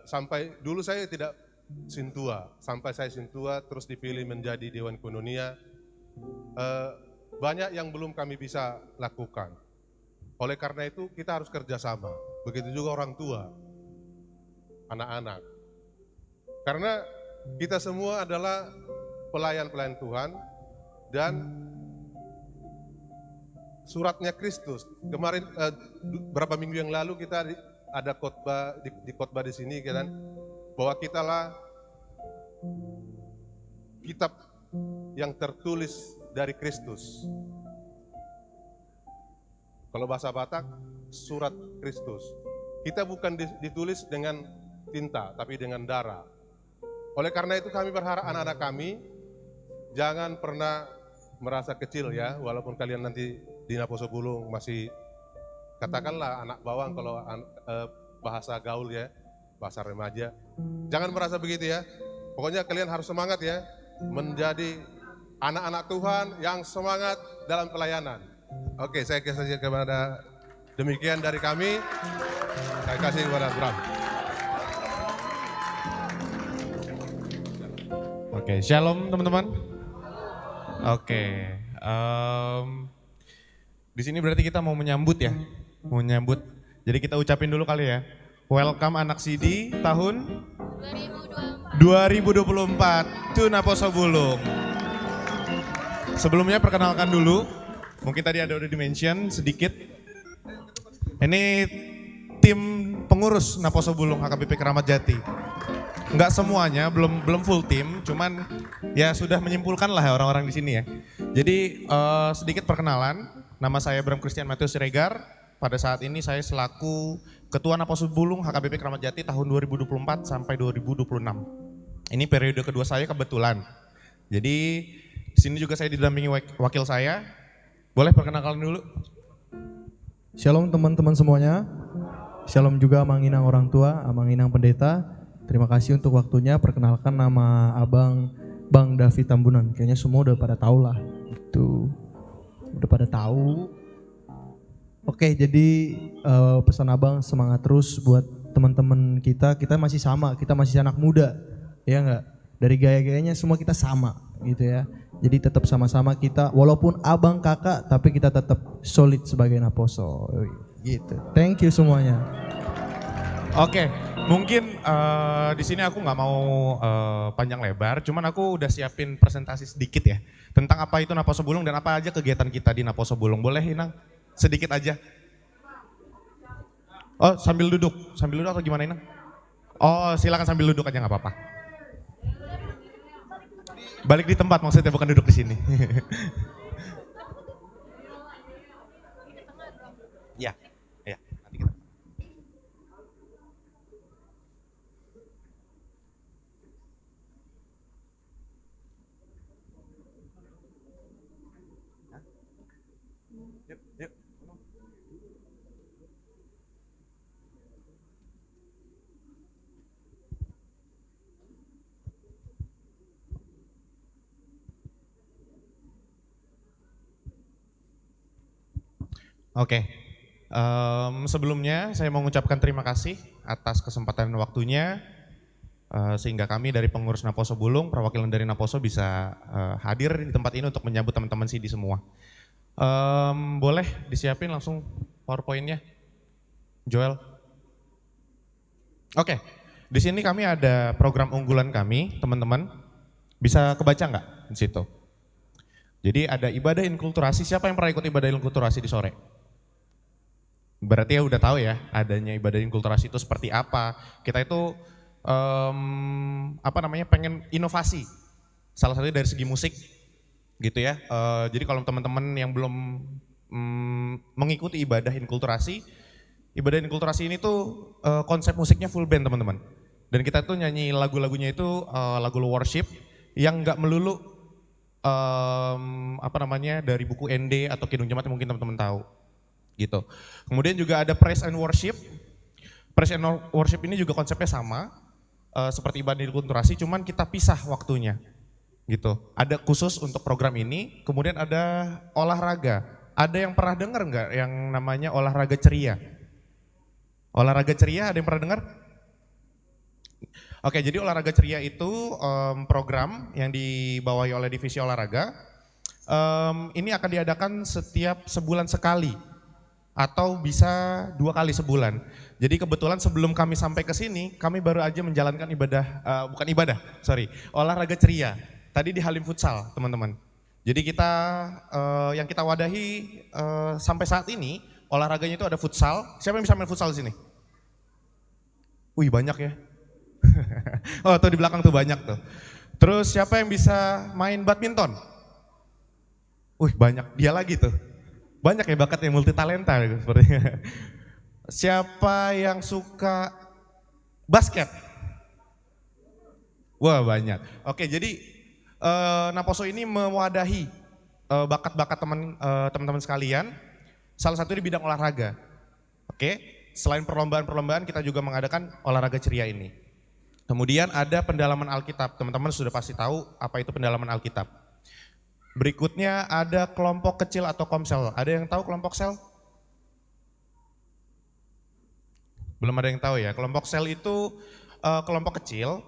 Sampai dulu saya tidak sintua, sampai saya sintua terus dipilih menjadi Dewan Koinonia, banyak yang belum kami bisa lakukan. Oleh karena itu kita harus kerjasama, begitu juga orang tua, anak-anak. Karena kita semua adalah pelayan-pelayan Tuhan dan suratnya Kristus. Kemarin berapa minggu yang lalu kita ada khotbah di khotbah di sini kan, bahwa kita lah kitab yang tertulis dari Kristus. Kalau bahasa Batak, surat Kristus. Kita bukan ditulis dengan tinta, tapi dengan darah. Oleh karena itu kami berharap anak-anak kami jangan pernah merasa kecil ya, walaupun kalian nanti di Naposo Bulung masih katakanlah anak bawang kalau bahasa gaul ya, bahasa remaja. Jangan merasa begitu ya. Pokoknya kalian harus semangat ya, menjadi anak-anak Tuhan yang semangat dalam pelayanan. Oke, saya kasih kepada demikian dari kami. Saya kasih kepada Bram. Oke, shalom teman-teman. Oke, di sini berarti kita mau menyambut ya, mau menyambut. Jadi kita ucapin dulu kali ya. Welcome anak CD tahun 2024 to Naposo Bulung. Sebelumnya perkenalkan dulu, mungkin tadi ada udah di-mention sedikit. Ini tim pengurus Naposo Bulung HKBP Keramat Jati. Enggak semuanya, belum full tim, cuman ya sudah menyimpulkan lah orang-orang di sini ya. Jadi sedikit perkenalan, nama saya Bram Christian Matius Siregar. Pada saat ini saya selaku Ketua Naposo Bulung HKBP Keramat Jati tahun 2024 sampai 2026. Ini periode kedua saya kebetulan. Jadi di sini juga saya didampingi wakil saya. Boleh perkenalkan dulu? Shalom teman-teman semuanya. Shalom juga Amang Inang orang tua, Amang Inang pendeta. Terima kasih untuk waktunya. Perkenalkan nama Abang Bang David Tambunan. Kayaknya semua udah pada tahu lah. Itu udah pada tahu. Oke, jadi pesan Abang semangat terus buat teman-teman kita. Kita masih sama, kita masih anak muda, ya enggak? Dari gaya-gayanya semua kita sama, gitu ya. Jadi tetap sama-sama kita, walaupun abang kakak, tapi kita tetap solid sebagai Naposo, gitu. Thank you semuanya. Oke, mungkin di sini aku nggak mau panjang lebar, cuman aku udah siapin presentasi sedikit ya tentang apa itu Naposo Bulung dan apa aja kegiatan kita di Naposo Bulung. Boleh Inang? Sedikit aja. Oh, sambil duduk atau gimana Inang? Oh, silakan sambil duduk aja nggak apa-apa. Balik di tempat maksudnya, bukan duduk di sini. Ya, ya. Nanti kita. Yuk, yuk. Oke, sebelumnya saya mau mengucapkan terima kasih atas kesempatan dan waktunya sehingga kami dari pengurus Naposo Bulung, perwakilan dari Naposo bisa hadir di tempat ini untuk menyambut teman-teman CD semua. Boleh disiapin langsung PowerPoint-nya, Joel. Oke, di sini kami ada program unggulan kami, teman-teman. Bisa kebaca nggak di situ? Jadi ada ibadah inkulturasi. Siapa yang pernah ikut ibadah inkulturasi di sore? Berarti ya udah tahu ya adanya ibadah inkulturasi itu seperti apa. Kita itu pengen inovasi. Salah satunya dari segi musik gitu ya. Jadi kalau teman-teman yang belum mengikuti ibadah inkulturasi ini tuh konsep musiknya full band teman-teman. Dan kita tuh nyanyi lagu-lagunya itu lagu worship yang nggak melulu dari buku ND atau Kidung Jemaat mungkin teman-teman tahu. Gitu. Kemudian juga ada praise and worship. Praise and worship ini juga konsepnya sama seperti ibadah inkulturasi, cuman kita pisah waktunya. Gitu. Ada khusus untuk program ini, kemudian ada olahraga. Ada yang pernah dengar nggak yang namanya olahraga ceria? Olahraga ceria ada yang pernah dengar? Oke, jadi olahraga ceria itu program yang dibawahi oleh divisi olahraga. Ini akan diadakan setiap sebulan sekali atau bisa 2 kali sebulan. Jadi kebetulan sebelum kami sampai ke sini, kami baru aja menjalankan olahraga ceria. Tadi di Halim Futsal, teman-teman. Jadi kita yang kita wadahi sampai saat ini olahraganya itu ada futsal. Siapa yang bisa main futsal di sini? Wih, banyak ya. Oh, tuh di belakang tuh banyak tuh. Terus siapa yang bisa main badminton? Wih, banyak. Dia lagi tuh. Banyak ya bakat yang multi talenta gitu, sepertinya. Siapa yang suka basket? Wah, banyak. Oke, jadi Naposo ini mewadahi bakat-bakat teman-teman sekalian. Salah satu di bidang olahraga. Oke, selain perlombaan-perlombaan kita juga mengadakan olahraga ceria ini. Kemudian ada pendalaman Alkitab, teman-teman sudah pasti tahu apa itu pendalaman Alkitab. Berikutnya ada kelompok kecil atau komsel. Ada yang tahu kelompok sel? Belum ada yang tahu ya. Kelompok sel itu kelompok kecil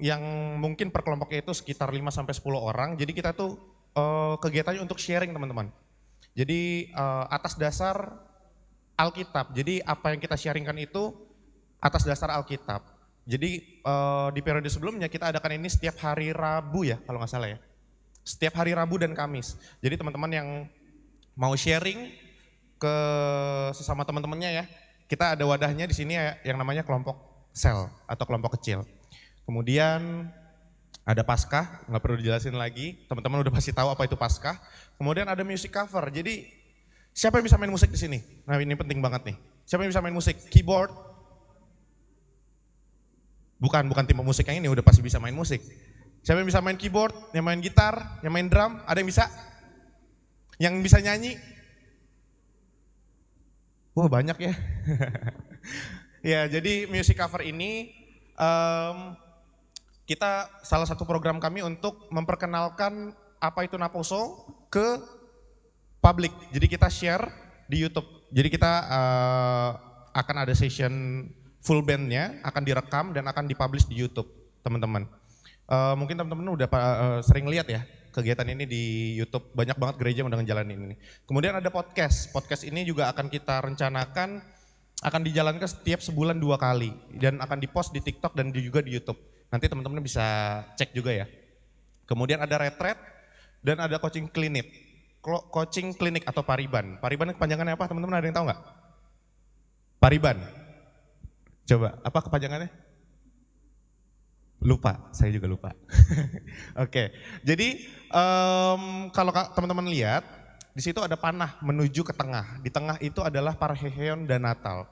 yang mungkin per kelompoknya itu sekitar 5-10 orang. Jadi kita tuh kegiatannya untuk sharing teman-teman. Jadi atas dasar Alkitab. Jadi apa yang kita sharingkan itu atas dasar Alkitab. Jadi di periode sebelumnya kita adakan ini setiap hari Rabu ya kalau nggak salah ya. Setiap hari Rabu dan Kamis. Jadi teman-teman yang mau sharing ke sesama teman-temannya ya, kita ada wadahnya di sini ya, yang namanya kelompok sel atau kelompok kecil. Kemudian ada Paskah, nggak perlu dijelasin lagi, teman-teman udah pasti tahu apa itu Paskah. Kemudian ada music cover. Jadi siapa yang bisa main musik di sini? Nah ini penting banget nih. Siapa yang bisa main musik? Keyboard? Bukan tim musik yang ini udah pasti bisa main musik. Siapa yang bisa main keyboard, yang main gitar, yang main drum, ada yang bisa? Yang bisa nyanyi? Wah banyak ya. Ya jadi music cover ini kita salah satu program kami untuk memperkenalkan apa itu Naposo ke publik. Jadi kita share di YouTube. Jadi kita akan ada session full bandnya, akan direkam dan akan dipublish di YouTube, teman-teman. Mungkin teman-teman udah sering lihat ya kegiatan ini di YouTube, banyak banget gereja yang udah ngejalanin ini. Kemudian ada podcast, podcast ini juga akan kita rencanakan akan dijalankan setiap sebulan 2 kali dan akan dipost di TikTok dan juga di YouTube. Nanti teman-teman bisa cek juga ya. Kemudian ada retreat dan ada coaching klinik. Coaching klinik atau Pariban. Pariban kepanjangannya apa teman-teman, ada yang tahu nggak? Pariban. Coba, apa kepanjangannya? Lupa, saya juga lupa. Oke, jadi kalau teman-teman lihat, di situ ada panah menuju ke tengah. Di tengah itu adalah Parheheon dan Natal.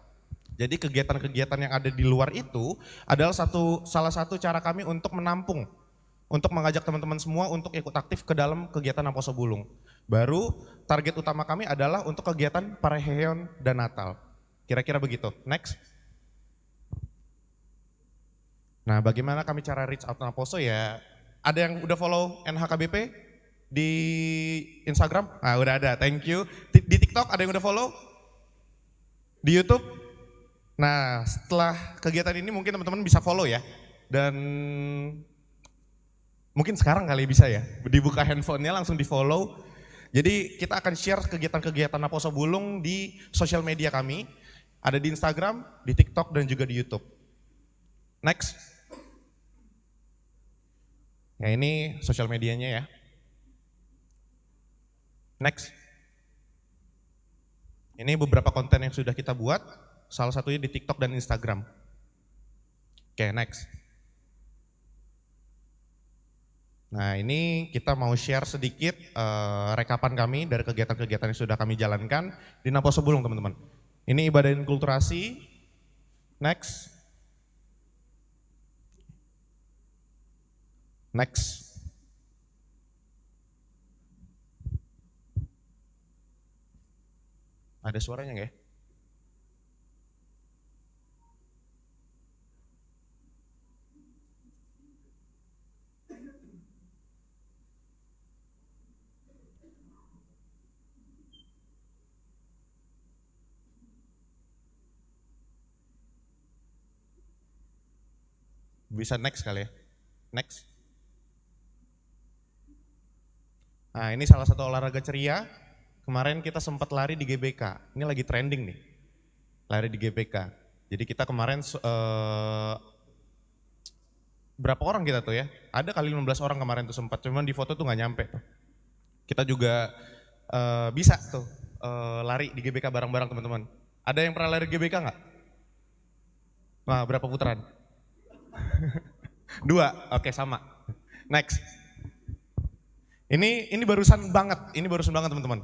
Jadi kegiatan-kegiatan yang ada di luar itu adalah salah satu cara kami untuk menampung, untuk mengajak teman-teman semua untuk ikut aktif ke dalam kegiatan Naposo Bulung. Baru target utama kami adalah untuk kegiatan Parheheon dan Natal. Kira-kira begitu. Next. Nah, bagaimana kami cara reach out Naposo ya? Ada yang udah follow NHKBP di Instagram? Ah, udah ada, thank you. Di TikTok ada yang udah follow? Di YouTube? Nah, setelah kegiatan ini mungkin teman-teman bisa follow ya. Dan mungkin sekarang kali bisa ya, dibuka handphonenya langsung di follow. Jadi kita akan share kegiatan-kegiatan Naposo Bulung di sosial media kami. Ada di Instagram, di TikTok, dan juga di YouTube. Next. Ya ini sosial medianya ya. Next. Ini beberapa konten yang sudah kita buat, salah satunya di TikTok dan Instagram. Oke, next. Nah ini kita mau share sedikit rekapan kami dari kegiatan-kegiatan yang sudah kami jalankan di Naposo Bulung teman-teman. Ini ibadah inkulturasi. Next. Next. Ada suaranya nggak ya? Bisa next kali ya. Next. Nah ini salah satu olahraga ceria. Kemarin kita sempat lari di GBK. Ini lagi trending nih. Lari di GBK. Jadi kita kemarin berapa orang kita tuh ya? Ada kali 15 orang kemarin tuh sempat. Cuman di foto tuh nggak nyampe tuh. Kita juga bisa tuh lari di GBK bareng-bareng teman-teman. Ada yang pernah lari di GBK nggak? Nah, berapa putaran? 2, oke sama. Next. Ini barusan banget teman-teman.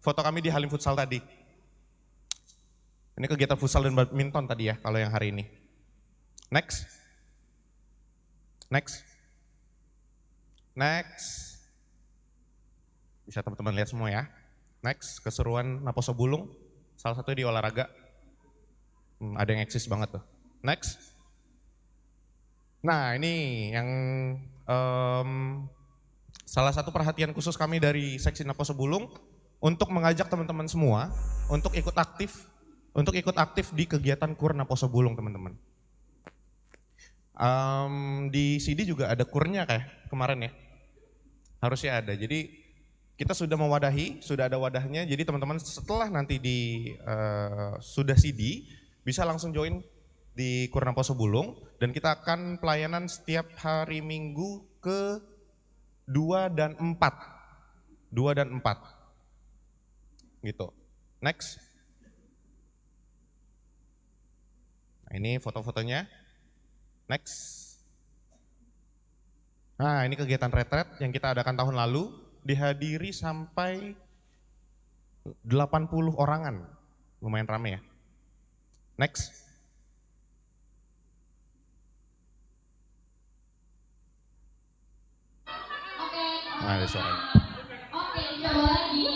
Foto kami di Halim Futsal tadi. Ini kegiatan futsal dan badminton tadi ya, kalau yang hari ini. Next. Next. Next. Bisa teman-teman lihat semua ya. Next, keseruan Naposo Bulung. Salah satu di olahraga. Ada yang eksis banget tuh. Next. Nah ini yang salah satu perhatian khusus kami dari seksi Naposo Bulung untuk mengajak teman-teman semua untuk ikut aktif di kegiatan KUR Naposo Bulung teman-teman. Di CD juga ada kurnya kayak kemarin ya, harusnya ada. Jadi kita sudah mewadahi, sudah ada wadahnya. Jadi teman-teman setelah nanti sudah CD bisa langsung join di KUR Naposo Bulung dan kita akan pelayanan setiap hari Minggu ke 2 dan 4 gitu. Next. Nah, ini foto-fotonya. Next. Nah ini kegiatan retret yang kita adakan tahun lalu, dihadiri sampai 80 orangan, lumayan rame ya. Next. Nah, ada suaranya. Oke, coba lagi.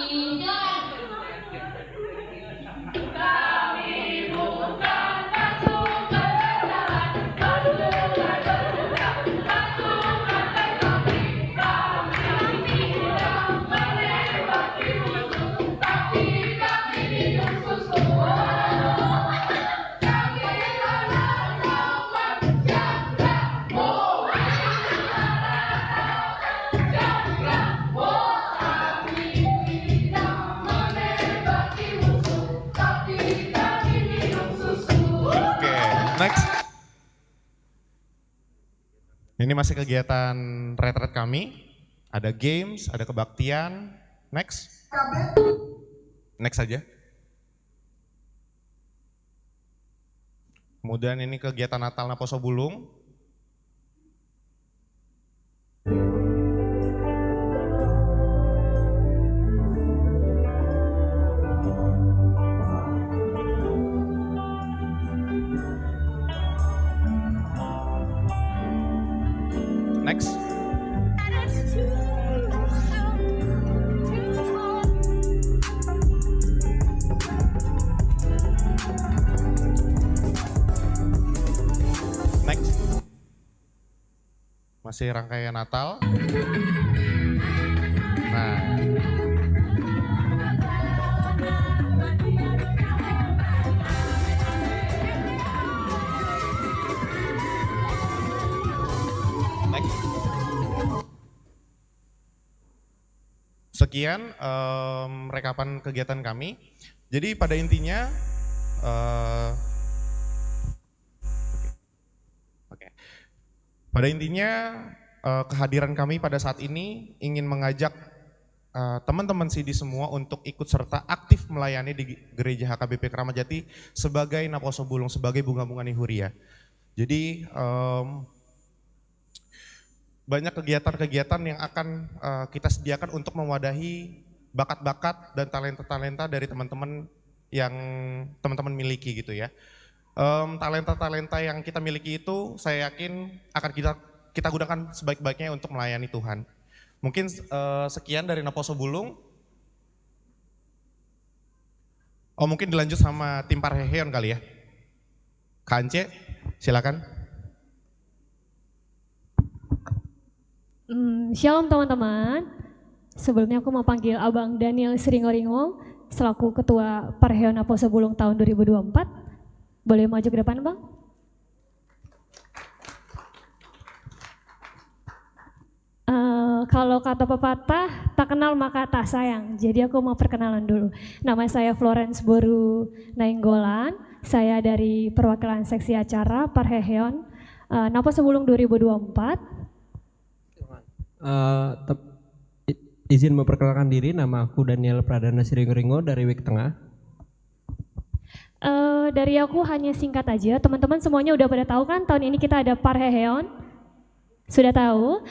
Kami bukan pasukan berjalan, pasukan bergerak, pasukan berkami. Kami tidak menembaki musuh, tapi kami minum susu. Kami adalah lawan Chandra Bola. Next. Ini masih kegiatan retret kami. Ada games, ada kebaktian. Next. Next saja. Kemudian ini kegiatan Natal Naposo Bulung. Next. Next. Masih rangkaian Natal. Nah. Sekian rekapan kegiatan kami. Jadi pada intinya kehadiran kami pada saat ini ingin mengajak teman-teman CD semua untuk ikut serta aktif melayani di Gereja HKBP Keramat Jati sebagai Naposo Bulung, sebagai bunga-bunga Nihuria. Jadi banyak kegiatan-kegiatan yang akan kita sediakan untuk mewadahi bakat-bakat dan talenta-talenta dari teman-teman yang teman-teman miliki gitu ya. Talenta-talenta yang kita miliki itu saya yakin akan kita gunakan sebaik-baiknya untuk melayani Tuhan. Mungkin sekian dari Naposo Bulung. Oh mungkin dilanjut sama tim Parheheon kali ya. Kak Ance, silakan. Shalom teman-teman. Sebelumnya aku mau panggil Abang Daniel Sringoringo selaku Ketua Parheheon Naposo Bulung tahun 2024. Boleh maju ke depan Bang? Kalau kata pepatah, tak kenal maka tak sayang. Jadi aku mau perkenalan dulu. Nama saya Florence Boru Nainggolan. Saya dari perwakilan seksi acara Parheheon Naposo Bulung 2024. Izin memperkenalkan diri, nama aku Daniel Pradana Siringo dari Wik Tengah. Dari aku hanya singkat aja, teman-teman semuanya udah pada tahu kan tahun ini kita ada Parheheon? Sudah tahu,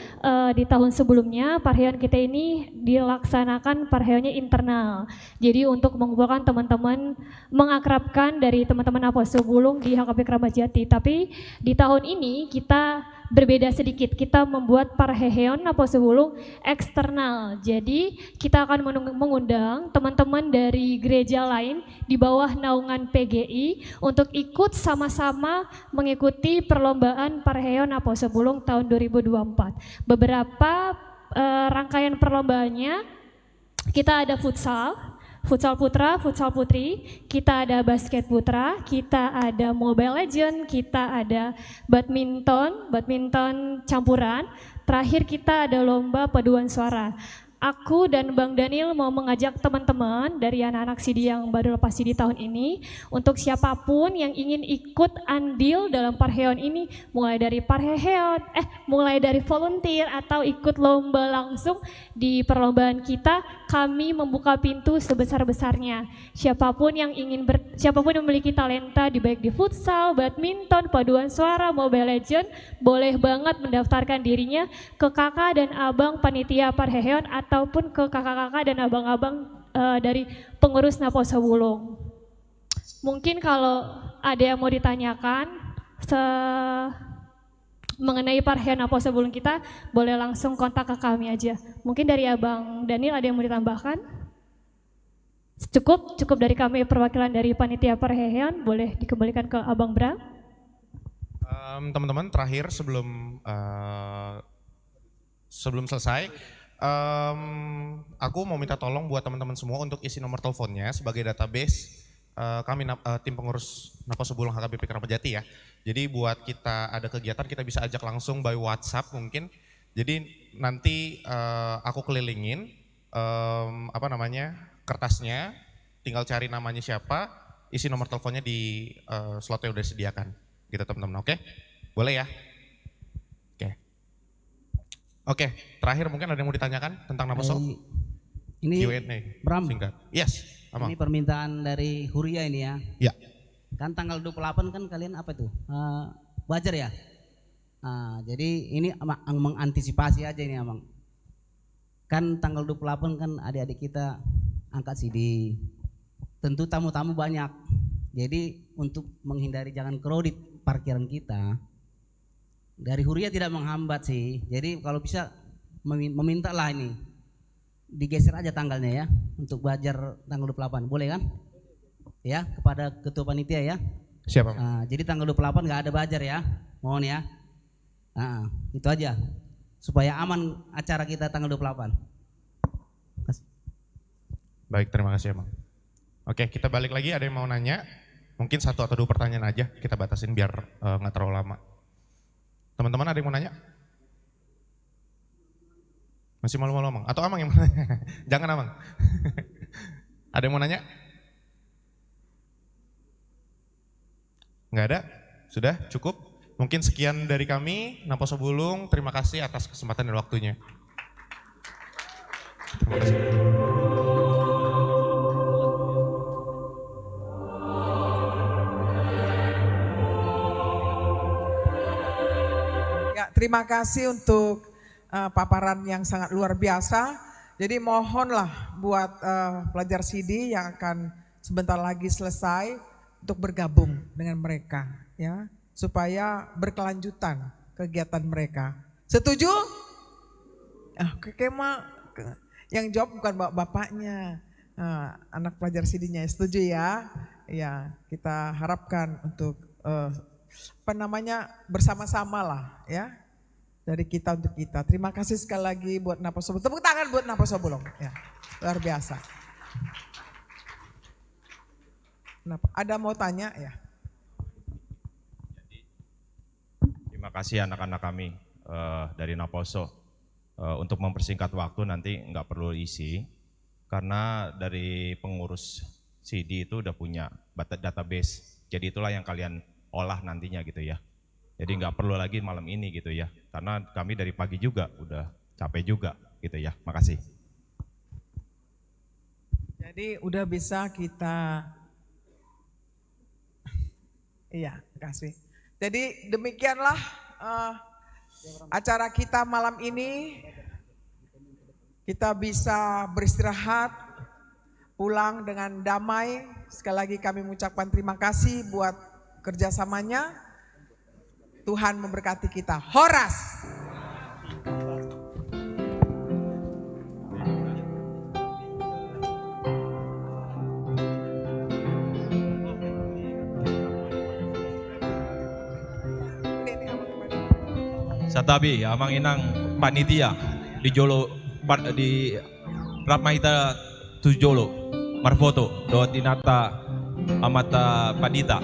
di tahun sebelumnya Parheheon kita ini dilaksanakan Parheheonnya internal. Jadi untuk mengumpulkan teman-teman, mengakrabkan dari teman-teman Naposo Bulung di HKP Keramat Jati. Tapi di tahun ini kita berbeda sedikit, kita membuat Parheheon Naposo Bulung eksternal. Jadi kita akan mengundang teman-teman dari gereja lain di bawah naungan PGI untuk ikut sama-sama mengikuti perlombaan Parheheon Naposo Bulung tahun 2024. Beberapa rangkaian perlombaannya, kita ada futsal putra, futsal putri, kita ada basket putra, kita ada Mobile Legend, kita ada badminton campuran, terakhir kita ada lomba paduan suara. Aku dan Bang Daniel mau mengajak teman-teman dari anak-anak CD yang baru lepas CD tahun ini, untuk siapapun yang ingin ikut andil dalam Parheheon ini, mulai dari volunteer atau ikut lomba langsung di perlombaan kita, kami membuka pintu sebesar-besarnya. Siapapun yang memiliki talenta baik di futsal, badminton, paduan suara, Mobile Legend, boleh banget mendaftarkan dirinya ke kakak dan abang panitia Parheheon ataupun ke kakak-kakak dan abang-abang dari pengurus Naposo Bulung. Mungkin kalau ada yang mau ditanyakan mengenai Parheheon Naposo Bulung kita, boleh langsung kontak ke kami aja. Mungkin dari Abang Daniel ada yang mau ditambahkan? Cukup dari kami perwakilan dari panitia Parheheon, boleh dikembalikan ke Abang Bram. Teman-teman, terakhir sebelum selesai, aku mau minta tolong buat teman-teman semua untuk isi nomor teleponnya sebagai database kami tim pengurus Naposo Bulung HKBP Keramat Jati ya. Jadi buat kita ada kegiatan kita bisa ajak langsung by WhatsApp mungkin. Jadi nanti aku kelilingin kertasnya, tinggal cari namanya siapa, isi nomor teleponnya di slot yang udah disediakan gitu teman-teman. Oke? Boleh ya? Oke, terakhir mungkin ada yang mau ditanyakan tentang Naposo? Ini Q&A Bram. singkat. Yes, Amang. Ini permintaan dari Huria ini ya. Ya. Kan tanggal 28 kan kalian apa tuh? Wajar ya? Jadi ini mengantisipasi aja ini Amang. Kan tanggal 28 kan adik-adik kita angkat CD. Tentu tamu-tamu banyak. Jadi untuk menghindari jangan crowded parkiran kita, dari Huria tidak menghambat sih. Jadi kalau bisa meminta lah ini digeser aja tanggalnya ya untuk Bajar tanggal 28. Boleh kan? Ya, kepada ketua panitia ya. Siapa? Jadi tanggal 28 nggak ada Bajar ya. Mohon ya. Itu aja. Supaya aman acara kita tanggal 28. Baik, terima kasih Amang. Oke, kita balik lagi, ada yang mau nanya? Mungkin 1 atau 2 pertanyaan aja, kita batasin biar nggak terlalu lama. Teman-teman ada yang mau nanya? Masih malu-malu Amang? Atau Amang yang mau nanya? Jangan Amang. Ada yang mau nanya? Nggak ada? Sudah? Cukup? Mungkin sekian dari kami, Naposo Bulung. Terima kasih atas kesempatan dan waktunya. Terima kasih. Terima kasih untuk paparan yang sangat luar biasa. Jadi mohonlah buat pelajar CD yang akan sebentar lagi selesai untuk bergabung dengan mereka ya, supaya berkelanjutan kegiatan mereka. Setuju? Yang jawab bukan bapaknya, anak pelajar CD-nya. Setuju ya? Ya, kita harapkan untuk bersama-sama lah ya. Dari kita untuk kita. Terima kasih sekali lagi buat Naposo Bulung. Tepuk tangan buat Naposo Bulung. Ya, luar biasa. Ada mau tanya ya? Terima kasih anak-anak kami dari Naposo. Untuk mempersingkat waktu nanti nggak perlu isi, karena dari pengurus CD itu udah punya database. Jadi itulah yang kalian olah nantinya gitu ya. Jadi nggak perlu lagi malam ini gitu ya, karena kami dari pagi juga udah capek juga gitu ya. Makasih. Jadi udah bisa kita, iya, kasih. Jadi demikianlah acara kita malam ini. Kita bisa beristirahat, pulang dengan damai. Sekali lagi kami mengucapkan terima kasih buat kerjasamanya. Tuhan memberkati kita. Horas. Satabi, Amang Inang Panitia di Jolo di Rapmahita Tujolo Marfoto do Tinata Amata Panita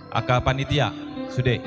Aka Panitia Sude